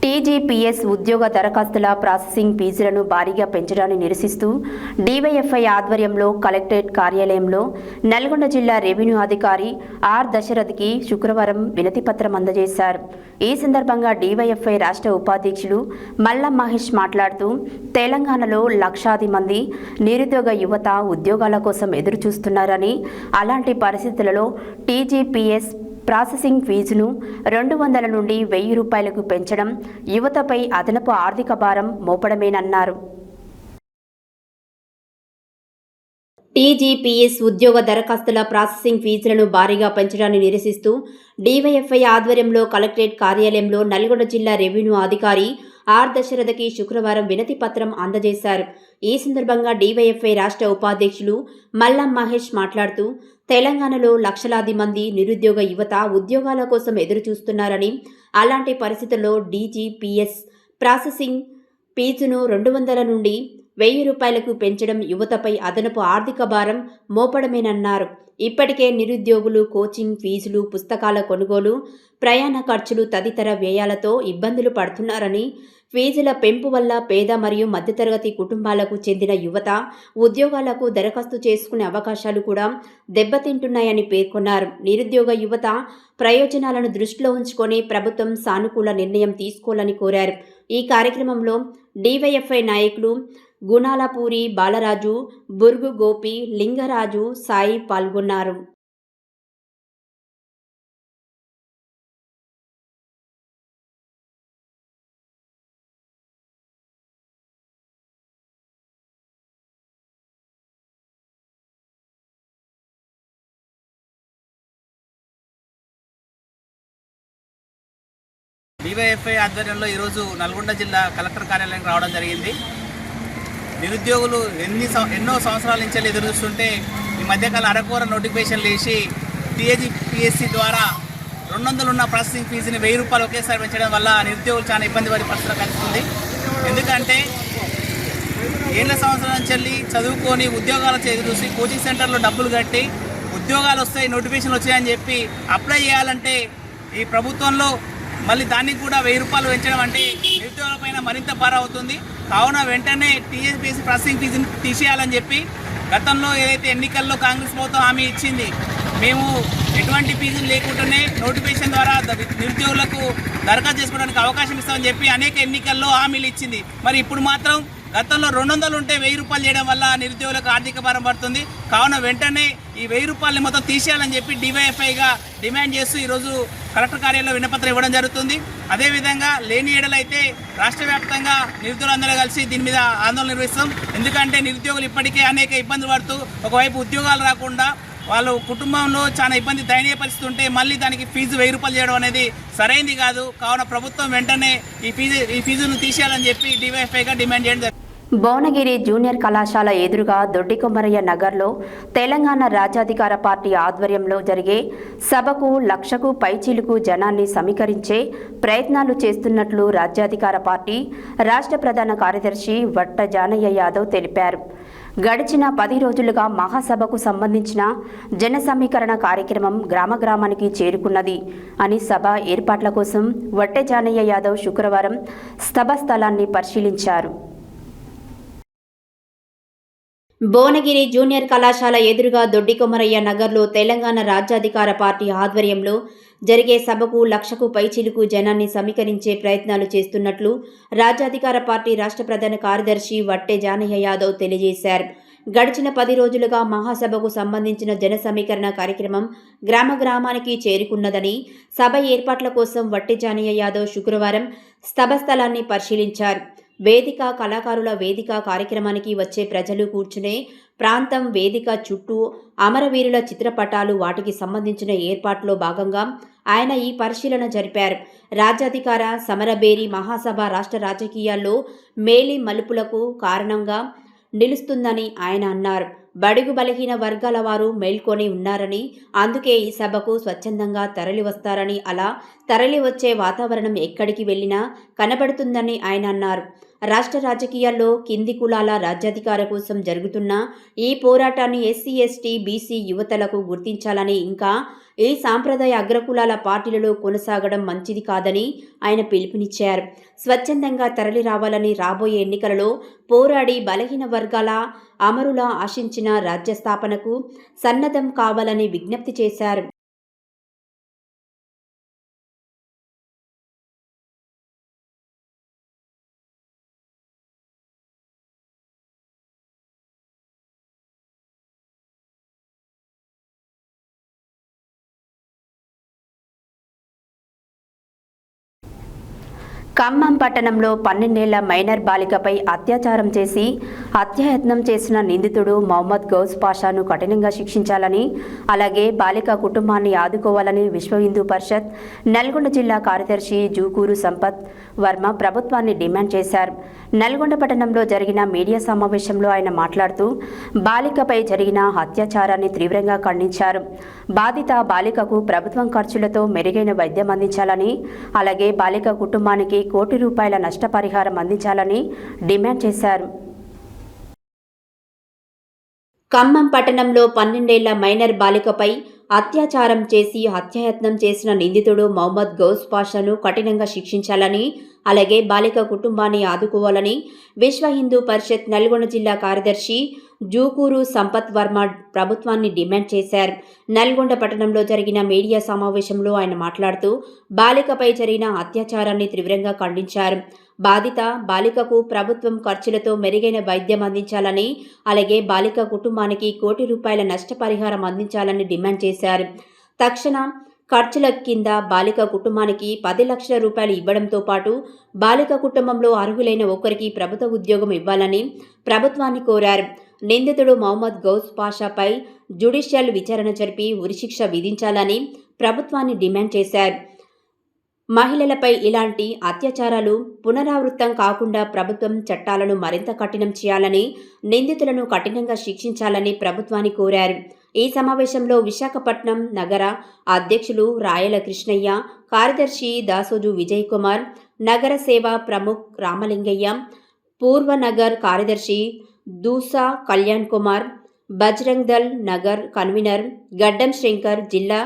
టీజీపీఎస్ ఉద్యోగ దరఖాస్తుల ప్రాసెసింగ్ ఫీజులను భారీగా పెంచడాన్ని నిరసిస్తూ డీవైఎఫ్ఐ ఆధ్వర్యంలో కలెక్టరేట్ కార్యాలయంలో నల్గొండ జిల్లా రెవెన్యూ అధికారి ఆర్ దశరథ్కి శుక్రవారం వినతిపత్రం అందజేశారు. ఈ సందర్భంగా డీవైఎఫ్ఐ రాష్ట్ర ఉపాధ్యక్షులు మల్లం మహేష్ మాట్లాడుతూ, తెలంగాణలో లక్షాది మంది నిరుద్యోగ యువత ఉద్యోగాల కోసం ఎదురుచూస్తున్నారని, అలాంటి పరిస్థితులలో టీజీపీఎస్ ప్రాసెసింగ్ ఫీజును 200 నుండి 1000 రూపాయలకు పెంచడం యువతపై అదనపు ఆర్థిక భారం మోపడమేనన్నారు. టీజీపీఎస్ ఉద్యోగ దరఖాస్తుల ప్రాసెసింగ్ ఫీజులను భారీగా పెంచడాన్ని నిరసిస్తూ డీవైఎఫ్ఐ ఆధ్వర్యంలో కలెక్టరేట్ కార్యాలయంలో నల్గొండ జిల్లా రెవెన్యూ అధికారి ఆర్ దశరథకి శుక్రవారం వినతి పత్రం అందజేశారు. ఈ సందర్భంగా డీవైఎఫ్ఐ రాష్ట్ర ఉపాధ్యక్షులు మల్లం మహేష్ మాట్లాడుతూ, తెలంగాణలో లక్షలాది మంది నిరుద్యోగ యువత ఉద్యోగాల కోసం ఎదురుచూస్తున్నారని, అలాంటి పరిస్థితుల్లో డీజీపీఎస్ ప్రాసెసింగ్ ఫీజును 200 నుండి రూపాయలకు పెంచడం యువతపై అదనపు ఆర్థిక భారం మోపడమేనన్నారు. ఇప్పటికే నిరుద్యోగులు కోచింగ్ ఫీజులు, పుస్తకాల కొనుగోలు, ప్రయాణ ఖర్చులు తదితర వ్యయాలతో ఇబ్బందులు పడుతున్నారని, ఫీజుల పెంపు వల్ల పేద మరియు మధ్యతరగతి కుటుంబాలకు చెందిన యువత ఉద్యోగాలకు దరఖాస్తు చేసుకునే అవకాశాలు కూడా దెబ్బతింటున్నాయని పేర్కొన్నారు. నిరుద్యోగ యువత ప్రయోజనాలను దృష్టిలో ఉంచుకొని ప్రభుత్వం సానుకూల నిర్ణయం తీసుకోవాలని కోరారు. ఈ కార్యక్రమంలో డివైఎఫ్ఐ నాయకులు గుణాలపూరి బాలరాజు, బుర్గు గోపి, లింగరాజు, సాయి పాల్గొన్నారు. డివైఎఫ్ఐ ఆధ్వర్యంలో ఈరోజు నల్గొండ జిల్లా కలెక్టర్ కార్యాలయానికి రావడం జరిగింది. నిరుద్యోగులు ఎన్నో సంవత్సరాల నుంచి ఎదురు చూస్తుంటే ఈ మధ్యకాలం అరకొర నోటిఫికేషన్లు వేసి టీఏజీపీఎస్సీ ద్వారా 200 ఉన్న ప్రాసెసింగ్ ఫీజుని 1000 రూపాయలు ఒకేసారి పెంచడం వల్ల నిరుద్యోగులు చాలా ఇబ్బంది పడే పరిస్థితులు కనిపిస్తుంది. ఎందుకంటే ఏళ్ళ సంవత్సరాల నుంచి చదువుకొని ఉద్యోగాలు చూసి కోచింగ్ సెంటర్లో డబ్బులు కట్టి ఉద్యోగాలు వస్తాయి, నోటిఫికేషన్లు వచ్చాయని చెప్పి అప్లై చేయాలంటే ఈ ప్రభుత్వంలో మళ్ళీ దానికి కూడా 1000 రూపాయలు పెంచడం అంటే నిరుద్యోగులపైన మరింత భారం అవుతుంది. కావున వెంటనే టీఎస్పీఎస్సీ ప్రాసెసింగ్ ఫీజుని తీసేయాలని చెప్పి గతంలో ఏదైతే ఎన్నికల్లో కాంగ్రెస్ ప్రభుత్వం హామీ ఇచ్చింది, మేము ఎటువంటి ఫీజులు లేకుండానే నోటిఫికేషన్ ద్వారా నిరుద్యోగులకు దరఖాస్తు చేసుకోవడానికి అవకాశం ఇస్తామని చెప్పి అనేక ఎన్నికల్లో హామీలు ఇచ్చింది. మరి ఇప్పుడు మాత్రం గతంలో 200 ఉంటే 1000 రూపాయలు చేయడం వల్ల నిరుద్యోగులకు ఆర్థిక భారం పడుతుంది. కావున వెంటనే ఈ 1000 రూపాయలని మొత్తం తీసేయాలని చెప్పి డివైఎఫ్ఐగా డిమాండ్ చేస్తూ ఈరోజు కలెక్టర్ కార్యాలయంలో విన్నపత్రం ఇవ్వడం జరుగుతుంది. అదేవిధంగా లేని ఏడలైతే రాష్ట్ర వ్యాప్తంగా నిరుద్యోగులందరూ కలిసి దీని మీద ఆందోళన నిర్వహిస్తాం. ఎందుకంటే నిరుద్యోగులు ఇప్పటికే అనేక ఇబ్బందులు పడుతూ ఒకవైపు ఉద్యోగాలు రాకుండా వాళ్ళు కుటుంబంలో చాలా ఇబ్బంది దయనీయ పరిస్థితి ఉంటే మళ్ళీ దానికి ఫీజు 1000 రూపాయలు చేయడం అనేది సరైంది కాదు. కావున ప్రభుత్వం వెంటనే ఈ ఫీజును తీసేయాలని చెప్పి డివైఎఫ్ఐగా డిమాండ్ చేయడం జరిగింది. భువనగిరి జూనియర్ కళాశాల ఎదురుగా దొడ్డికొమరయ్య నగర్లో తెలంగాణ రాజ్యాధికార పార్టీ ఆధ్వర్యంలో జరిగే సభకు 1,00,000కు పైచీలకు జనాన్ని సమీకరించే ప్రయత్నాలు చేస్తున్నట్లు రాజ్యాధికార పార్టీ రాష్ట్ర ప్రధాన కార్యదర్శి వట్ట జానయ్య యాదవ్ తెలిపారు. గడిచిన 10 రోజులుగా మహాసభకు సంబంధించిన జన సమీకరణ కార్యక్రమం గ్రామానికి చేరుకున్నది అని సభ ఏర్పాట్ల కోసం వట్ట జానయ్య యాదవ్ శుక్రవారం సభ స్థలాన్ని పరిశీలించారు. భువనగిరి జూనియర్ కళాశాల ఎదురుగా దొడ్డికొమరయ్య నగర్లో తెలంగాణ రాజ్యాధికార పార్టీ ఆధ్వర్యంలో జరిగే సభకు 1,00,000కు పైచిలుకు జనాన్ని సమీకరించే ప్రయత్నాలు చేస్తున్నట్లు రాజ్యాధికార పార్టీ రాష్ట్ర ప్రధాన కార్యదర్శి వట్టె జానయ్య యాదవ్ తెలియజేశారు. గడిచిన 10 రోజులుగా మహాసభకు సంబంధించిన జన సమీకరణ కార్యక్రమం గ్రామానికి చేరుకున్నదని, సభ ఏర్పాట్ల కోసం వట్టె జానయ్య యాదవ్ శుక్రవారం సభ స్థలాన్ని పరిశీలించారు. వేదిక, కళాకారుల వేదిక కార్యక్రమానికి వచ్చే ప్రజలు కూర్చునే ప్రాంతం, వేదిక చుట్టూ అమరవీరుల చిత్రపటాలు, వాటికి సంబంధించిన ఏర్పాట్లో భాగంగా ఆయన ఈ పరిశీలన జరిపారు. రాజ్యాధికార సమరబేరి మహాసభ రాష్ట్ర రాజకీయాల్లో మేలి మలుపులకు కారణంగా నిలుస్తుందని ఆయన అన్నారు. బడుగు బలహీన వర్గాల వారు మేల్కొని ఉన్నారని, అందుకే ఈ సభకు స్వచ్ఛందంగా తరలివస్తారని, అలా తరలివచ్చే వాతావరణం ఎక్కడికి వెళ్లినా కనబడుతుందని ఆయన అన్నారు. రాష్ట్ర రాజకీయాల్లో కింది కులాల రాజ్యాధికార కోసం జరుగుతున్న ఈ పోరాటాన్ని ఎస్సీ, ఎస్టీ, బీసీ యువతలకు గుర్తించాలని, ఇంకా ఈ సాంప్రదాయ అగ్రకులాల పార్టీలలో కొనసాగడం మంచిది కాదని ఆయన పిలుపునిచ్చారు. స్వచ్ఛందంగా తరలి రావాలని, రాబోయే ఎన్నికలలో పోరాడి బలహీన వర్గాల అమరుల ఆశించిన రాజ్య స్థాపనకు సన్నద్ధం కావాలని విజ్ఞప్తి చేశారు. ఖమ్మం పట్టణంలో 12 ఏళ్ల మైనర్ బాలికపై అత్యాచారం చేసి హత్యాయత్నం చేసిన నిందితుడు మొహమ్మద్ గౌస్ పాషాను కఠినంగా శిక్షించాలని, అలాగే బాలిక కుటుంబాన్ని ఆదుకోవాలని విశ్వ హిందూ పరిషత్ నల్గొండ జిల్లా కార్యదర్శి జూకూరు సంపత్ వర్మ ప్రభుత్వాన్ని డిమాండ్ చేశారు. నల్గొండ పట్టణంలో జరిగిన మీడియా సమావేశంలో ఆయన మాట్లాడుతూ బాలికపై జరిగిన అత్యాచారాన్ని తీవ్రంగా ఖండించారు. బాధిత బాలికకు ప్రభుత్వం ఖర్చులతో మెరుగైన వైద్యం అందించాలని, అలాగే బాలిక కుటుంబానికి ₹1 కోటి నష్టపరిహారం అందించాలని డిమాండ్ చేశారు. ఖమ్మం పట్టణంలో 12 ఏళ్ల మైనర్ బాలికపై అత్యాచారం చేసి హత్యాయత్నం చేసిన నిందితుడు మహమ్మద్ గౌస్ పాషాను కఠినంగా శిక్షించాలని, అలాగే బాలిక కుటుంబాన్ని ఆదుకోవాలని విశ్వ హిందూ పరిషత్ నల్గొండ జిల్లా కార్యదర్శి జూకూరు సంపత్ వర్మ ప్రభుత్వాన్ని డిమాండ్ చేశారు. నల్గొండ పట్టణంలో జరిగిన మీడియా సమావేశంలో ఆయన మాట్లాడుతూ బాలికపై జరిగిన అత్యాచారాన్ని తీవ్రంగా ఖండించారు. బాధిత బాలికకు ప్రభుత్వం ఖర్చులతో మెరుగైన వైద్యం అందించాలని, అలాగే బాలిక కుటుంబానికి ₹1 కోటి నష్టపరిహారం అందించాలని డిమాండ్ చేశారు. తక్షణ ఖర్చుల కింద బాలిక కుటుంబానికి ₹10 లక్షల ఇవ్వడంతో పాటు బాలిక కుటుంబంలో అర్హులైన ఒక్కరికి ప్రభుత్వ ఉద్యోగం ఇవ్వాలని ప్రభుత్వాన్ని కోరారు. నిందితుడు మహమ్మద్ గౌస్ పాషాపై జ్యుడిషియల్ విచారణ జరిపి ఉరిశిక్ష విధించాలని ప్రభుత్వాన్ని డిమాండ్ చేశారు. మహిళలపై ఇలాంటి అత్యాచారాలు పునరావృతం కాకుండా ప్రభుత్వం చట్టాలను మరింత కఠినం చేయాలని, నిందితులను కఠినంగా శిక్షించాలని ప్రభుత్వాన్ని కోరారు. ఈ సమావేశంలో విశాఖపట్నం నగర అధ్యక్షులు రాయల కృష్ణయ్య, కార్యదర్శి దాసోజు విజయ్ కుమార్, నగర సేవా ప్రముఖ్ రామలింగయ్య, పూర్వనగర్ కార్యదర్శి దూసా కళ్యాణ్ కుమార్, బజరంగ్ దళ్ నగర్ కన్వీనర్ గడ్డం శంకర్, జిల్లా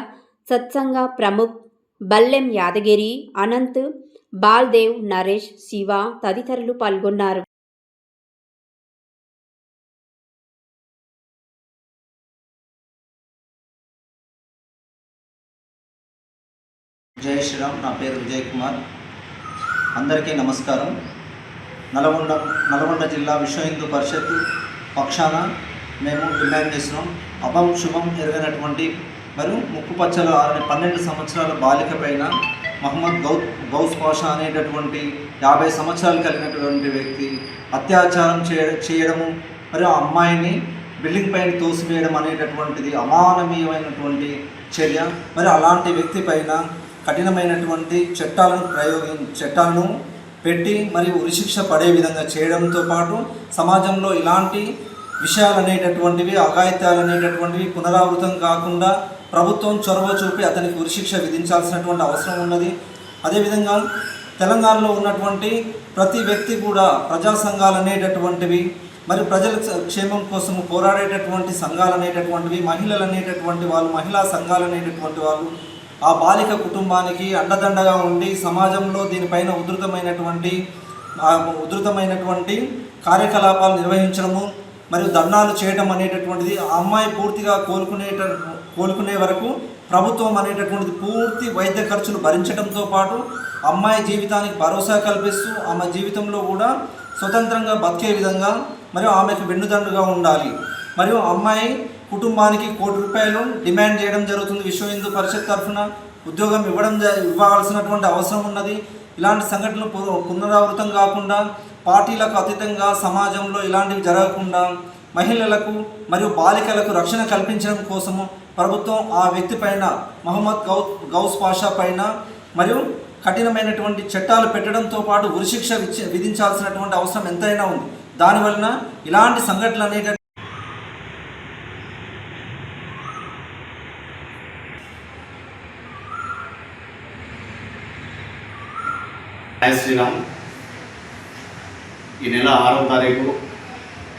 సత్సంగ ప్రముఖ్ బల్లెం యాదగిరి, అనంత్, బాల్దేవ్, నరేష్, శివ తదితరులు పాల్గొన్నారు. జై శ్రీరామ్. నా పేరు విజయ్ కుమార్. అందరికీ నమస్కారం. నల్గొండ జిల్లా విశ్వ హిందూ పరిషత్ పక్షాన మేము డిమాండ్ చేస్తున్నాం. అభం శుభం ఎరగనటువంటి మరియు ముక్కుపచ్చల 12 సంవత్సరాల బాలిక పైన మహమ్మద్ గౌస్ పాషా అనేటటువంటి 50 సంవత్సరాలు కలిగినటువంటి వ్యక్తి అత్యాచారం చేయడము మరియు ఆ అమ్మాయిని బిల్డింగ్ పైన తోసివేయడం అనేటటువంటిది అమానవీయమైనటువంటి చర్య. మరి అలాంటి వ్యక్తి పైన కఠినమైనటువంటి చట్టాలను పెట్టి మరియు ఉరిశిక్ష పడే విధంగా చేయడంతో పాటు సమాజంలో ఇలాంటి విషయాలు అనేటటువంటివి, అఘాయిత్యాలు అనేటటువంటివి పునరావృతం కాకుండా ప్రభుత్వం చొరవ చూపి అతనికి ఉరిశిక్ష విధించాల్సినటువంటి అవసరం ఉన్నది. అదేవిధంగా తెలంగాణలో ఉన్నటువంటి ప్రతి వ్యక్తి కూడా ప్రజా సంఘాలు అనేటటువంటివి, మరి ప్రజల క్షేమం కోసం పోరాడేటటువంటి సంఘాలు అనేటటువంటివి, మహిళలు అనేటటువంటి వాళ్ళు, మహిళా సంఘాలు అనేటటువంటి వాళ్ళు ఆ బాలిక కుటుంబానికి అండదండగా ఉండి సమాజంలో దీనిపైన ఉధృతమైనటువంటి కార్యకలాపాలు నిర్వహించడము మరియు ధర్నాలు చేయడం అనేటటువంటిది, ఆ అమ్మాయి పూర్తిగా కోలుకునే వరకు ప్రభుత్వం అనేటటువంటిది పూర్తి వైద్య ఖర్చులు భరించడంతో పాటు అమ్మాయి జీవితానికి భరోసా కల్పిస్తూ ఆమె జీవితంలో కూడా స్వతంత్రంగా బతికే విధంగా మరియు ఆమెకు వెన్నుదండుగా ఉండాలి. మరియు అమ్మాయి కుటుంబానికి ₹1 కోటి డిమాండ్ చేయడం జరుగుతుంది. విశ్వ హిందూ పరిషత్ తరఫున ఉద్యోగం ఇవ్వాల్సినటువంటి అవసరం ఉన్నది. ఇలాంటి సంఘటనలు పునరావృతం కాకుండా పార్టీలకు అతీతంగా సమాజంలో ఇలాంటివి జరగకుండా మహిళలకు మరియు బాలికలకు రక్షణ కల్పించడం కోసము ప్రభుత్వం ఆ వ్యక్తి పైన మహమ్మద్ గౌస్ పాషా పైన మరియు కఠినమైనటువంటి చట్టాలు పెట్టడంతో పాటు ఉరిశిక్ష విధించాల్సినటువంటి అవసరం ఎంతైనా ఉంది. దానివలన ఇలాంటి సంఘటనలు అనేట జై శ్రీరామ్. ఈ నెల 6వ తారీఖు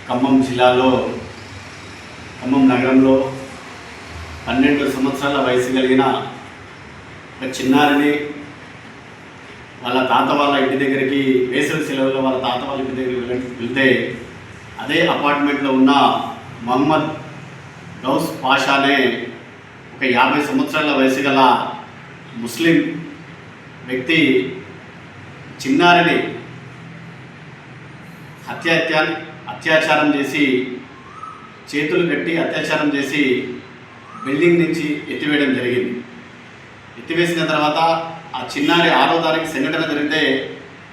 ఖమ్మం జిల్లాలో ఖమ్మం నగరంలో 12 సంవత్సరాల వయసు కలిగిన ఒక చిన్నారిని వాళ్ళ తాత వాళ్ళ ఇంటి దగ్గరికి వేసవి సెలవుల్లో వాళ్ళ తాత వాళ్ళ ఇంటి దగ్గరికి వెళ్తే అదే అపార్ట్మెంట్లో ఉన్న మహమ్మద్ గౌస్ పాషానే ఒక 50 సంవత్సరాల వయసు గల ముస్లిం వ్యక్తి చిన్నారిని అత్యాచారం చేసి చేతులు కట్టి అత్యాచారం చేసి బిల్డింగ్ నుంచి ఎత్తివేయడం జరిగింది. ఎత్తివేసిన తర్వాత ఆ చిన్నారి 6వ తారీఖు సంఘటన జరిగితే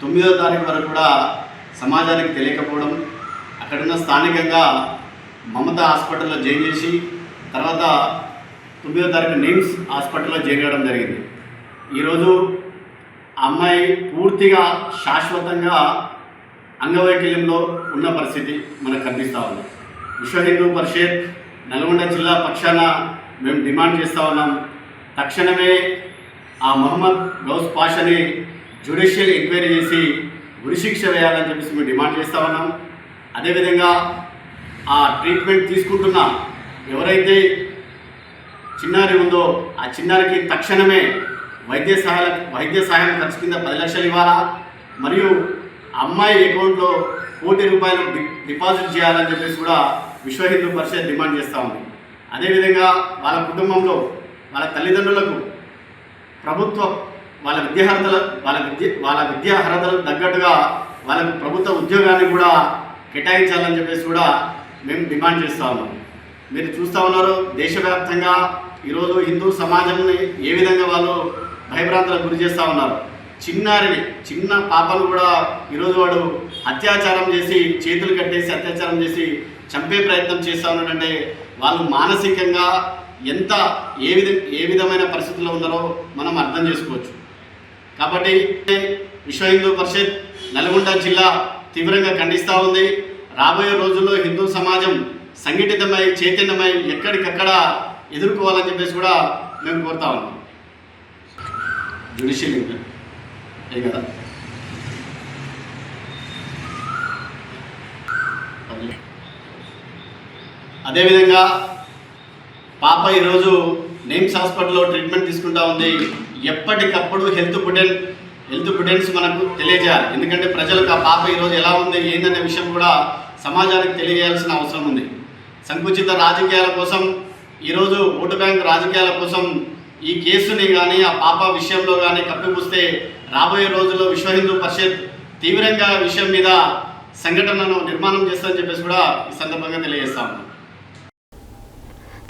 9వ తారీఖు వరకు కూడా సమాజానికి తెలియకపోవడం, అక్కడున్న స్థానికంగా మమతా హాస్పిటల్లో జాయిన్ చేసి తర్వాత 9వ తారీఖు నిమ్స్ హాస్పిటల్లో జాయిన్ చేయడం జరిగింది. ఈరోజు ఆ అమ్మాయి పూర్తిగా శాశ్వతంగా అంగవైకల్యంలో ఉన్న పరిస్థితి మనకు కనిపిస్తూ ఉంది. విశ్వ హిందూ పరిషత్ నల్గొండ జిల్లా పక్షాన మేము డిమాండ్ చేస్తూ ఉన్నాం. తక్షణమే ఆ మహమ్మద్ గౌస్ పాషాని జ్యుడిషియల్ ఎంక్వైరీ చేసి ఉరిశిక్ష వేయాలని చెప్పేసి మేము డిమాండ్ చేస్తూ ఉన్నాం. అదేవిధంగా ఆ ట్రీట్మెంట్ తీసుకుంటున్న ఎవరైతే చిన్నారి ఉందో ఆ చిన్నారికి తక్షణమే వైద్య సహాయం ఖర్చు కింద 10 లక్షలు ఇవ్వాలా, మరియు అమ్మాయి అకౌంట్లో ₹1,00,00,000 డిపాజిట్ చేయాలని చెప్పేసి కూడా విశ్వ హిందూ పరిషత్ డిమాండ్ చేస్తూ ఉంది. అదేవిధంగా వాళ్ళ కుటుంబంలో వాళ్ళ తల్లిదండ్రులకు ప్రభుత్వ వాళ్ళ విద్యా అర్హతలకు తగ్గట్టుగా వాళ్ళకు ప్రభుత్వ ఉద్యోగాన్ని కూడా కేటాయించాలని చెప్పేసి కూడా మేము డిమాండ్ చేస్తూ ఉన్నాం. మీరు చూస్తూ ఉన్నారు, దేశవ్యాప్తంగా ఈరోజు హిందూ సమాజంని ఏ విధంగా వాళ్ళు భయభ్రాంతులకు గురి చేస్తూ ఉన్నారు. చిన్న పాపను కూడా ఈరోజు వాడు అత్యాచారం చేసి చేతులు కట్టేసి అత్యాచారం చేసి చంపే ప్రయత్నం చేస్తూ ఉన్నాడంటే వాళ్ళు మానసికంగా ఏ విధమైన పరిస్థితుల్లో ఉన్నారో మనం అర్థం చేసుకోవచ్చు. కాబట్టి విశ్వ హిందూ పరిషత్ నల్గొండ జిల్లా తీవ్రంగా ఖండిస్తూ ఉంది. రాబోయే రోజుల్లో హిందూ సమాజం సంఘటితమై చైతన్యమై ఎక్కడికక్కడ ఎదుర్కోవాలని చెప్పేసి కూడా మేము కోరుతా ఉన్నాం. జ్యుడిషియల్ ఏ కదా అదేవిధంగా పాప ఈరోజు నేమ్స్ హాస్పిటల్లో ట్రీట్మెంట్ తీసుకుంటా ఉంది. ఎప్పటికప్పుడు హెల్త్ బుటెన్స్ మనకు తెలియజేయాలి. ఎందుకంటే ప్రజలకు ఆ పాప ఈరోజు ఎలా ఉంది ఏందనే విషయం కూడా సమాజానికి తెలియజేయాల్సిన అవసరం ఉంది. సంకుచిత రాజకీయాల కోసం ఈరోజు ఓటు బ్యాంక్ రాజకీయాల కోసం ఈ కేసుని కానీ ఆ పాప విషయంలో కానీ కప్పిపుస్తే రాబోయే రోజుల్లో విశ్వ హిందూ పరిషత్ తీవ్రంగా విషయం మీద సంఘటనను నిర్మాణం చేస్తారని చెప్పేసి కూడా ఈ సందర్భంగా తెలియజేస్తాము.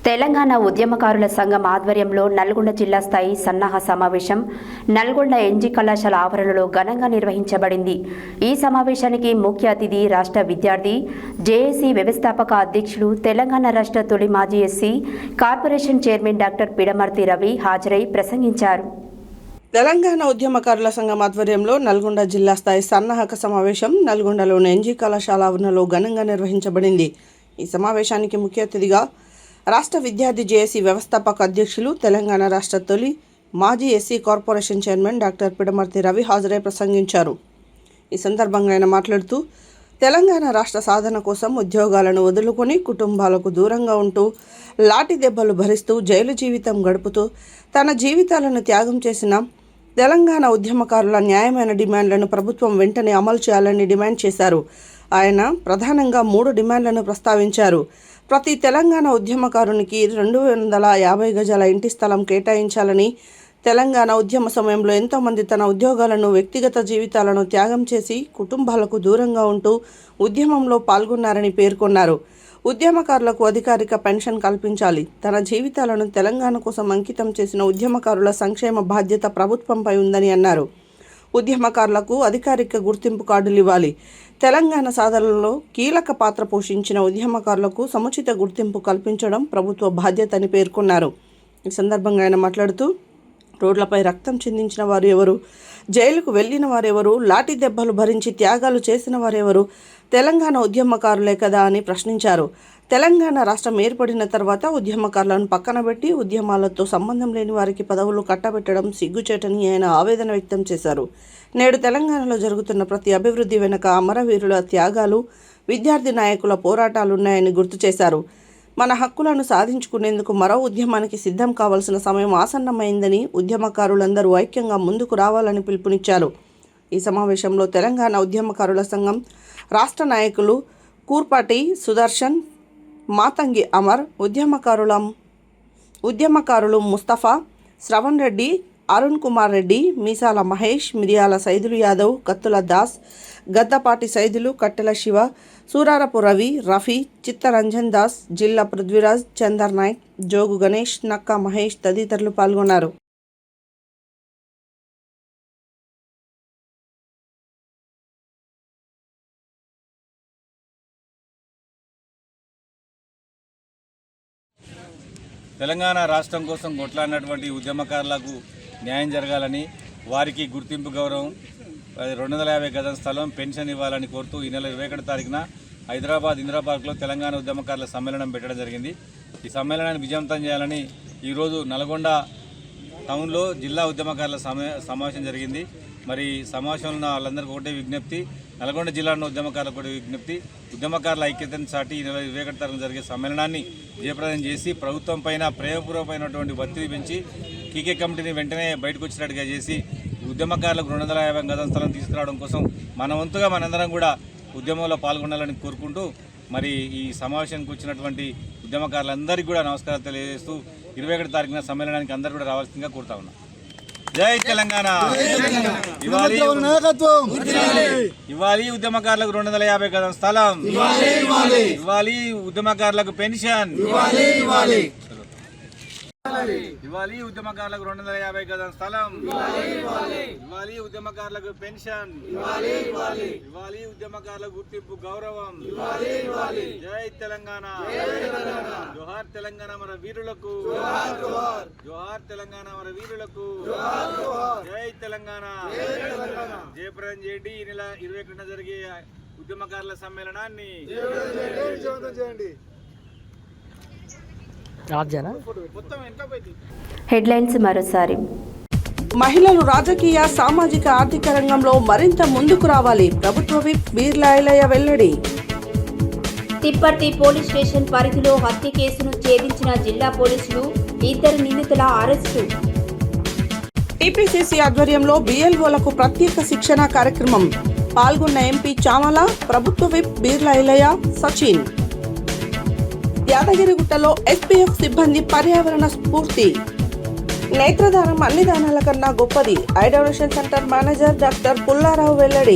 తెలంగాణ ఉద్యమకారుల సంఘం ఆధ్వర్యంలో నల్గొండ జిల్లా స్థాయి సన్నాహ సమావేశం నల్గొండ ఎన్జీ కళాశాల ఆవరణలో ఘనంగా నిర్వహించబడింది. ఈ సమావేశానికి ముఖ్య అతిథి రాష్ట్ర విద్యార్థి జేఏసీ వ్యవస్థాపక అధ్యక్షులు తెలంగాణ రాష్ట్ర తొలి మాజీ SC corporation chairman doctor Pidamarthi Ravi హాజరై ప్రసంగించారు. తెలంగాణ ఉద్యమకారుల సంఘం ఆధ్వర్యంలో నల్గొండ జిల్లా స్థాయి సన్నాహక సమావేశం నల్గొండలోని ఎన్జీ కళాశాల ఆవరణలో ఘనంగా నిర్వహించబడింది. ఈ సమావేశానికి ముఖ్య అతిథిగా రాష్ట్ర విద్యార్థి జేఏసీ వ్యవస్థాపక అధ్యక్షులు తెలంగాణ రాష్ట్ర తొలి మాజీ SC corporation chairman doctor Pidamarthi Ravi హాజరై ప్రసంగించారు. ఈ సందర్భంగా ఆయన మాట్లాడుతూ తెలంగాణ రాష్ట్ర సాధన కోసం ఉద్యోగాలను వదులుకొని కుటుంబాలకు దూరంగా ఉంటూ లాఠీ దెబ్బలు భరిస్తూ జైలు జీవితం గడుపుతూ తన జీవితాలను త్యాగం చేసిన తెలంగాణ ఉద్యమకారుల న్యాయమైన డిమాండ్లను ప్రభుత్వం వెంటనే అమలు చేయాలని డిమాండ్ చేశారు. ఆయన ప్రధానంగా 3 డిమాండ్లను ప్రస్తావించారు. ప్రతి తెలంగాణ ఉద్యమకారునికి 250 గజాల ఇంటి స్థలం కేటాయించాలని, తెలంగాణ ఉద్యమ సమయంలో ఎంతోమంది తన ఉద్యోగాలను వ్యక్తిగత జీవితాలను త్యాగం చేసి కుటుంబాలకు దూరంగా ఉంటూ ఉద్యమంలో పాల్గొన్నారని పేర్కొన్నారు. ఉద్యమకారులకు అధికారిక పెన్షన్ కల్పించాలి. తన జీవితాలను తెలంగాణ కోసం అంకితం చేసిన ఉద్యమకారుల సంక్షేమ బాధ్యత ప్రభుత్వంపై ఉందని అన్నారు. ఉద్యమకారులకు అధికారిక గుర్తింపు కార్డులు ఇవ్వాలి. తెలంగాణ సాధనలో కీలక పాత్ర పోషించిన ఉద్యమకారులకు సముచిత గుర్తింపు కల్పించడం ప్రభుత్వ బాధ్యత అని పేర్కొన్నారు. ఈ సందర్భంగా ఆయన మాట్లాడుతూ రోడ్లపై రక్తం చిందించిన వారు ఎవరు, జైలుకు వెళ్ళిన వారెవరు, లాఠీ దెబ్బలు భరించి త్యాగాలు చేసిన వారెవరు, తెలంగాణ ఉద్యమకారులే కదా అని ప్రశ్నించారు. తెలంగాణ రాష్ట్రం ఏర్పడిన తర్వాత ఉద్యమకారులను పక్కన పెట్టి ఉద్యమాలతో సంబంధం లేని వారికి పదవులు కట్టబెట్టడం సిగ్గుచేటని ఆయన ఆవేదన వ్యక్తం చేశారు. నేడు తెలంగాణలో జరుగుతున్న ప్రతి అభివృద్ధి వెనుక అమరవీరుల త్యాగాలు, విద్యార్థి నాయకుల పోరాటాలున్నాయని గుర్తు చేశారు. మన హక్కులను సాధించుకునేందుకు మరో ఉద్యమానికి సిద్ధం కావాల్సిన సమయం ఆసన్నమైందని ఉద్యమకారులందరూ ఐక్యంగా ముందుకు రావాలని పిలుపునిచ్చారు. ఈ సమావేశంలో తెలంగాణ ఉద్యమకారుల సంఘం రాష్ట్ర నాయకులు కూర్పాటి సుదర్శన్, మాతంగి అమర్, ఉద్యమకారులు ముస్తఫా, శ్రవణ్ రెడ్డి, అరుణ్ కుమార్ రెడ్డి, మీసాల మహేష్, మిరియాల సైదులు యాదవ్, కత్తుల దాస్, గద్దపాటి సైదులు, కట్టెల శివ, సూరారపు రవి, రఫీ, చిత్తరంజన్ దాస్, జిల్లా పృథ్వీరాజ్, చందర్ నాయక్, జోగు గణేష్, నక్కా మహేష్ తదితరులు పాల్గొన్నారు. తెలంగాణ రాష్ట్రం కోసం కొట్లాడినటువంటి ఉద్యమకారులకు న్యాయం జరగాలని, వారికి గుర్తింపు గౌరవం, 250 గజం స్థలం, పెన్షన్ ఇవ్వాలని కోరుతూ ఈ నెల 21 తారీఖున హైదరాబాద్ ఇందిరా పార్క్లో తెలంగాణ ఉద్యమకారుల సమ్మేళనం పెట్టడం జరిగింది. ఈ సమ్మేళనాన్ని విజయవంతం చేయాలని ఈరోజు నల్గొండ టౌన్లో జిల్లా ఉద్యమకారుల సమావేశం జరిగింది. మరి సమావేశంలో ఉన్న వాళ్ళందరికీ ఒకటే విజ్ఞప్తి, నల్గొండ జిల్లాలో ఉద్యమకారులకు కూడా విజ్ఞప్తి, ఉద్యమకారుల ఐక్యతను చాటి ఈ నెల 21 తారీఖున జరిగే సమ్మేళనాన్ని జయప్రదం చేసి ప్రభుత్వం పైన ప్రేమపూర్వకమైనటువంటి ఒత్తిడి పెంచి కీకే కమిటీని వెంటనే బయటకు వచ్చినట్టుగా చేసి ఉద్యమకారులకు 250 గజం స్థలం తీసుకురావడం కోసం మన వంతుగా మనందరం కూడా ఉద్యమంలో పాల్గొనాలని కోరుకుంటూ మరి ఈ సమావేశానికి వచ్చినటువంటి ఉద్యమకారులందరికీ కూడా నమస్కారాలు తెలియజేస్తూ 21 తారీఖున సమ్మేళనానికి అందరూ కూడా రావాల్సిందిగా కోరుతా ఉన్నాం. జై తెలంగాణ. ఇవ్వాలి ఉద్యమకారులకు 250 గజం స్థలం, ఇవ్వాలి ఉద్యమకారులకు పెన్షన్, ఇవ్వాలి ఉద్యమకారులకు 250 గజం స్థలం, ఇవ్వాలి ఉద్యమకారులకు పెన్షన్, ఇవ్వాలి ఉద్యమకారులకు గుర్తింపు గౌరవం. జై తెలంగాణ. జోహార్ తెలంగాణ మన వీరులకు, జోహార్ తెలంగాణ మన వీరులకు. జై తెలంగాణ. జయప్రదం చేయండి. ఈ నెల 21న జరిగే ఉద్యమకారుల సమ్మేళనాన్ని. హెడ్లైన్స్ మరోసారి. మహిళలు రాజకీయ, సామాజిక, ఆర్థిక రంగంలో మరింత ముందుకు రావాలి. ప్రభుత్వ విప్ వీర్లాయలయ్య వెల్లడి. తిప్పర్తి పోలీస్ స్టేషన్ పరిధిలో హత్య కేసును ఛేదించిన జిల్లా పోలీసులు, 2 నిందితుల అరెస్టు. టీపీసీసీ ఆధ్వర్యంలో BLOలకు ప్రత్యేక శిక్షణ కార్యక్రమం. పాల్గొన్న ఎంపీ చామల, ప్రభుత్వ విప్ వీర్లాయలయ్య, సచిన్. యాదగిరిగుట్టలో SPF సిబ్బంది పర్యావరణ స్ఫూర్తి. నేత్రదానం అన్ని దానాల కన్నా గొప్పది. I donation centre manager doctor Pullarao వెల్లడి.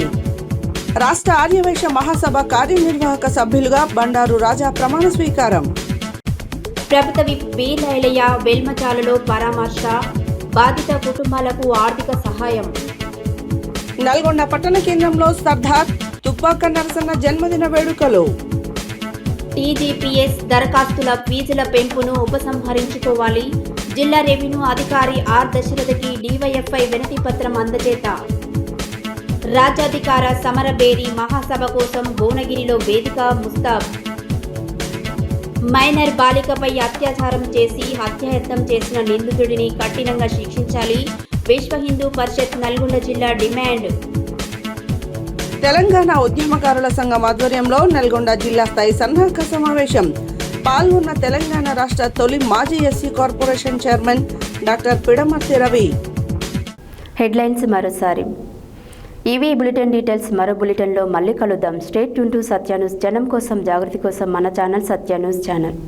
రాష్ట్ర ఆర్యవైశ్య మహాసభ కార్యనిర్వాహక సభ్యులుగా బండారు రాజా ప్రమాణ స్వీకారం. ప్రభుత్వ విప్ వీర్లాయలయ్య వెల్మచాలలో పరామర్శ, బాధిత కుటుంబాలకు ఆర్థిక సహాయం. నల్గొండ పట్టణ కేంద్రంలో సర్దార్ తుపాక నరసన్న జన్మదిన వేడుకలు. TGPS దరఖాస్తుల ఫీజుల పెంపును ఉపసంహరించుకోవాలి. జిల్లా రెవెన్యూ అధికారి R దశరథకి DYFI వినతి పత్రం అందజేత. రాజ్యాధికార సమరబేరి మహాసభ కోసం భువనగిరిలో వేదిక ముస్తాబ్. మైనర్ బాలికపై అత్యాచారం చేసి హత్యాయత్నం చేసిన నిందితుడిని కఠినంగా శిక్షించాలి. విశ్వ హిందూ పరిషత్ నల్గొండ జిల్లా డిమాండ్. తెలంగాణ ఉద్యమకారుల సంఘం ఆధ్వర్యంలో నల్గొండ జిల్లా స్థాయి సన్నాహక సమావేశం. పాల్గొన్న తెలంగాణ రాష్ట్ర తొలి మాజీ SC corporation chairman doctor Pidamarthi Ravi. Headlines మరోసారి. ఇవి బులెటిన్ డీటెయిల్స్. మరో బులెటిన్లో మళ్ళీ కలుద్దాం. State tune to Satya news. జనం కోసం, జాగృతి కోసం మన ఛానల్ సత్య న్యూస్ ఛానల్.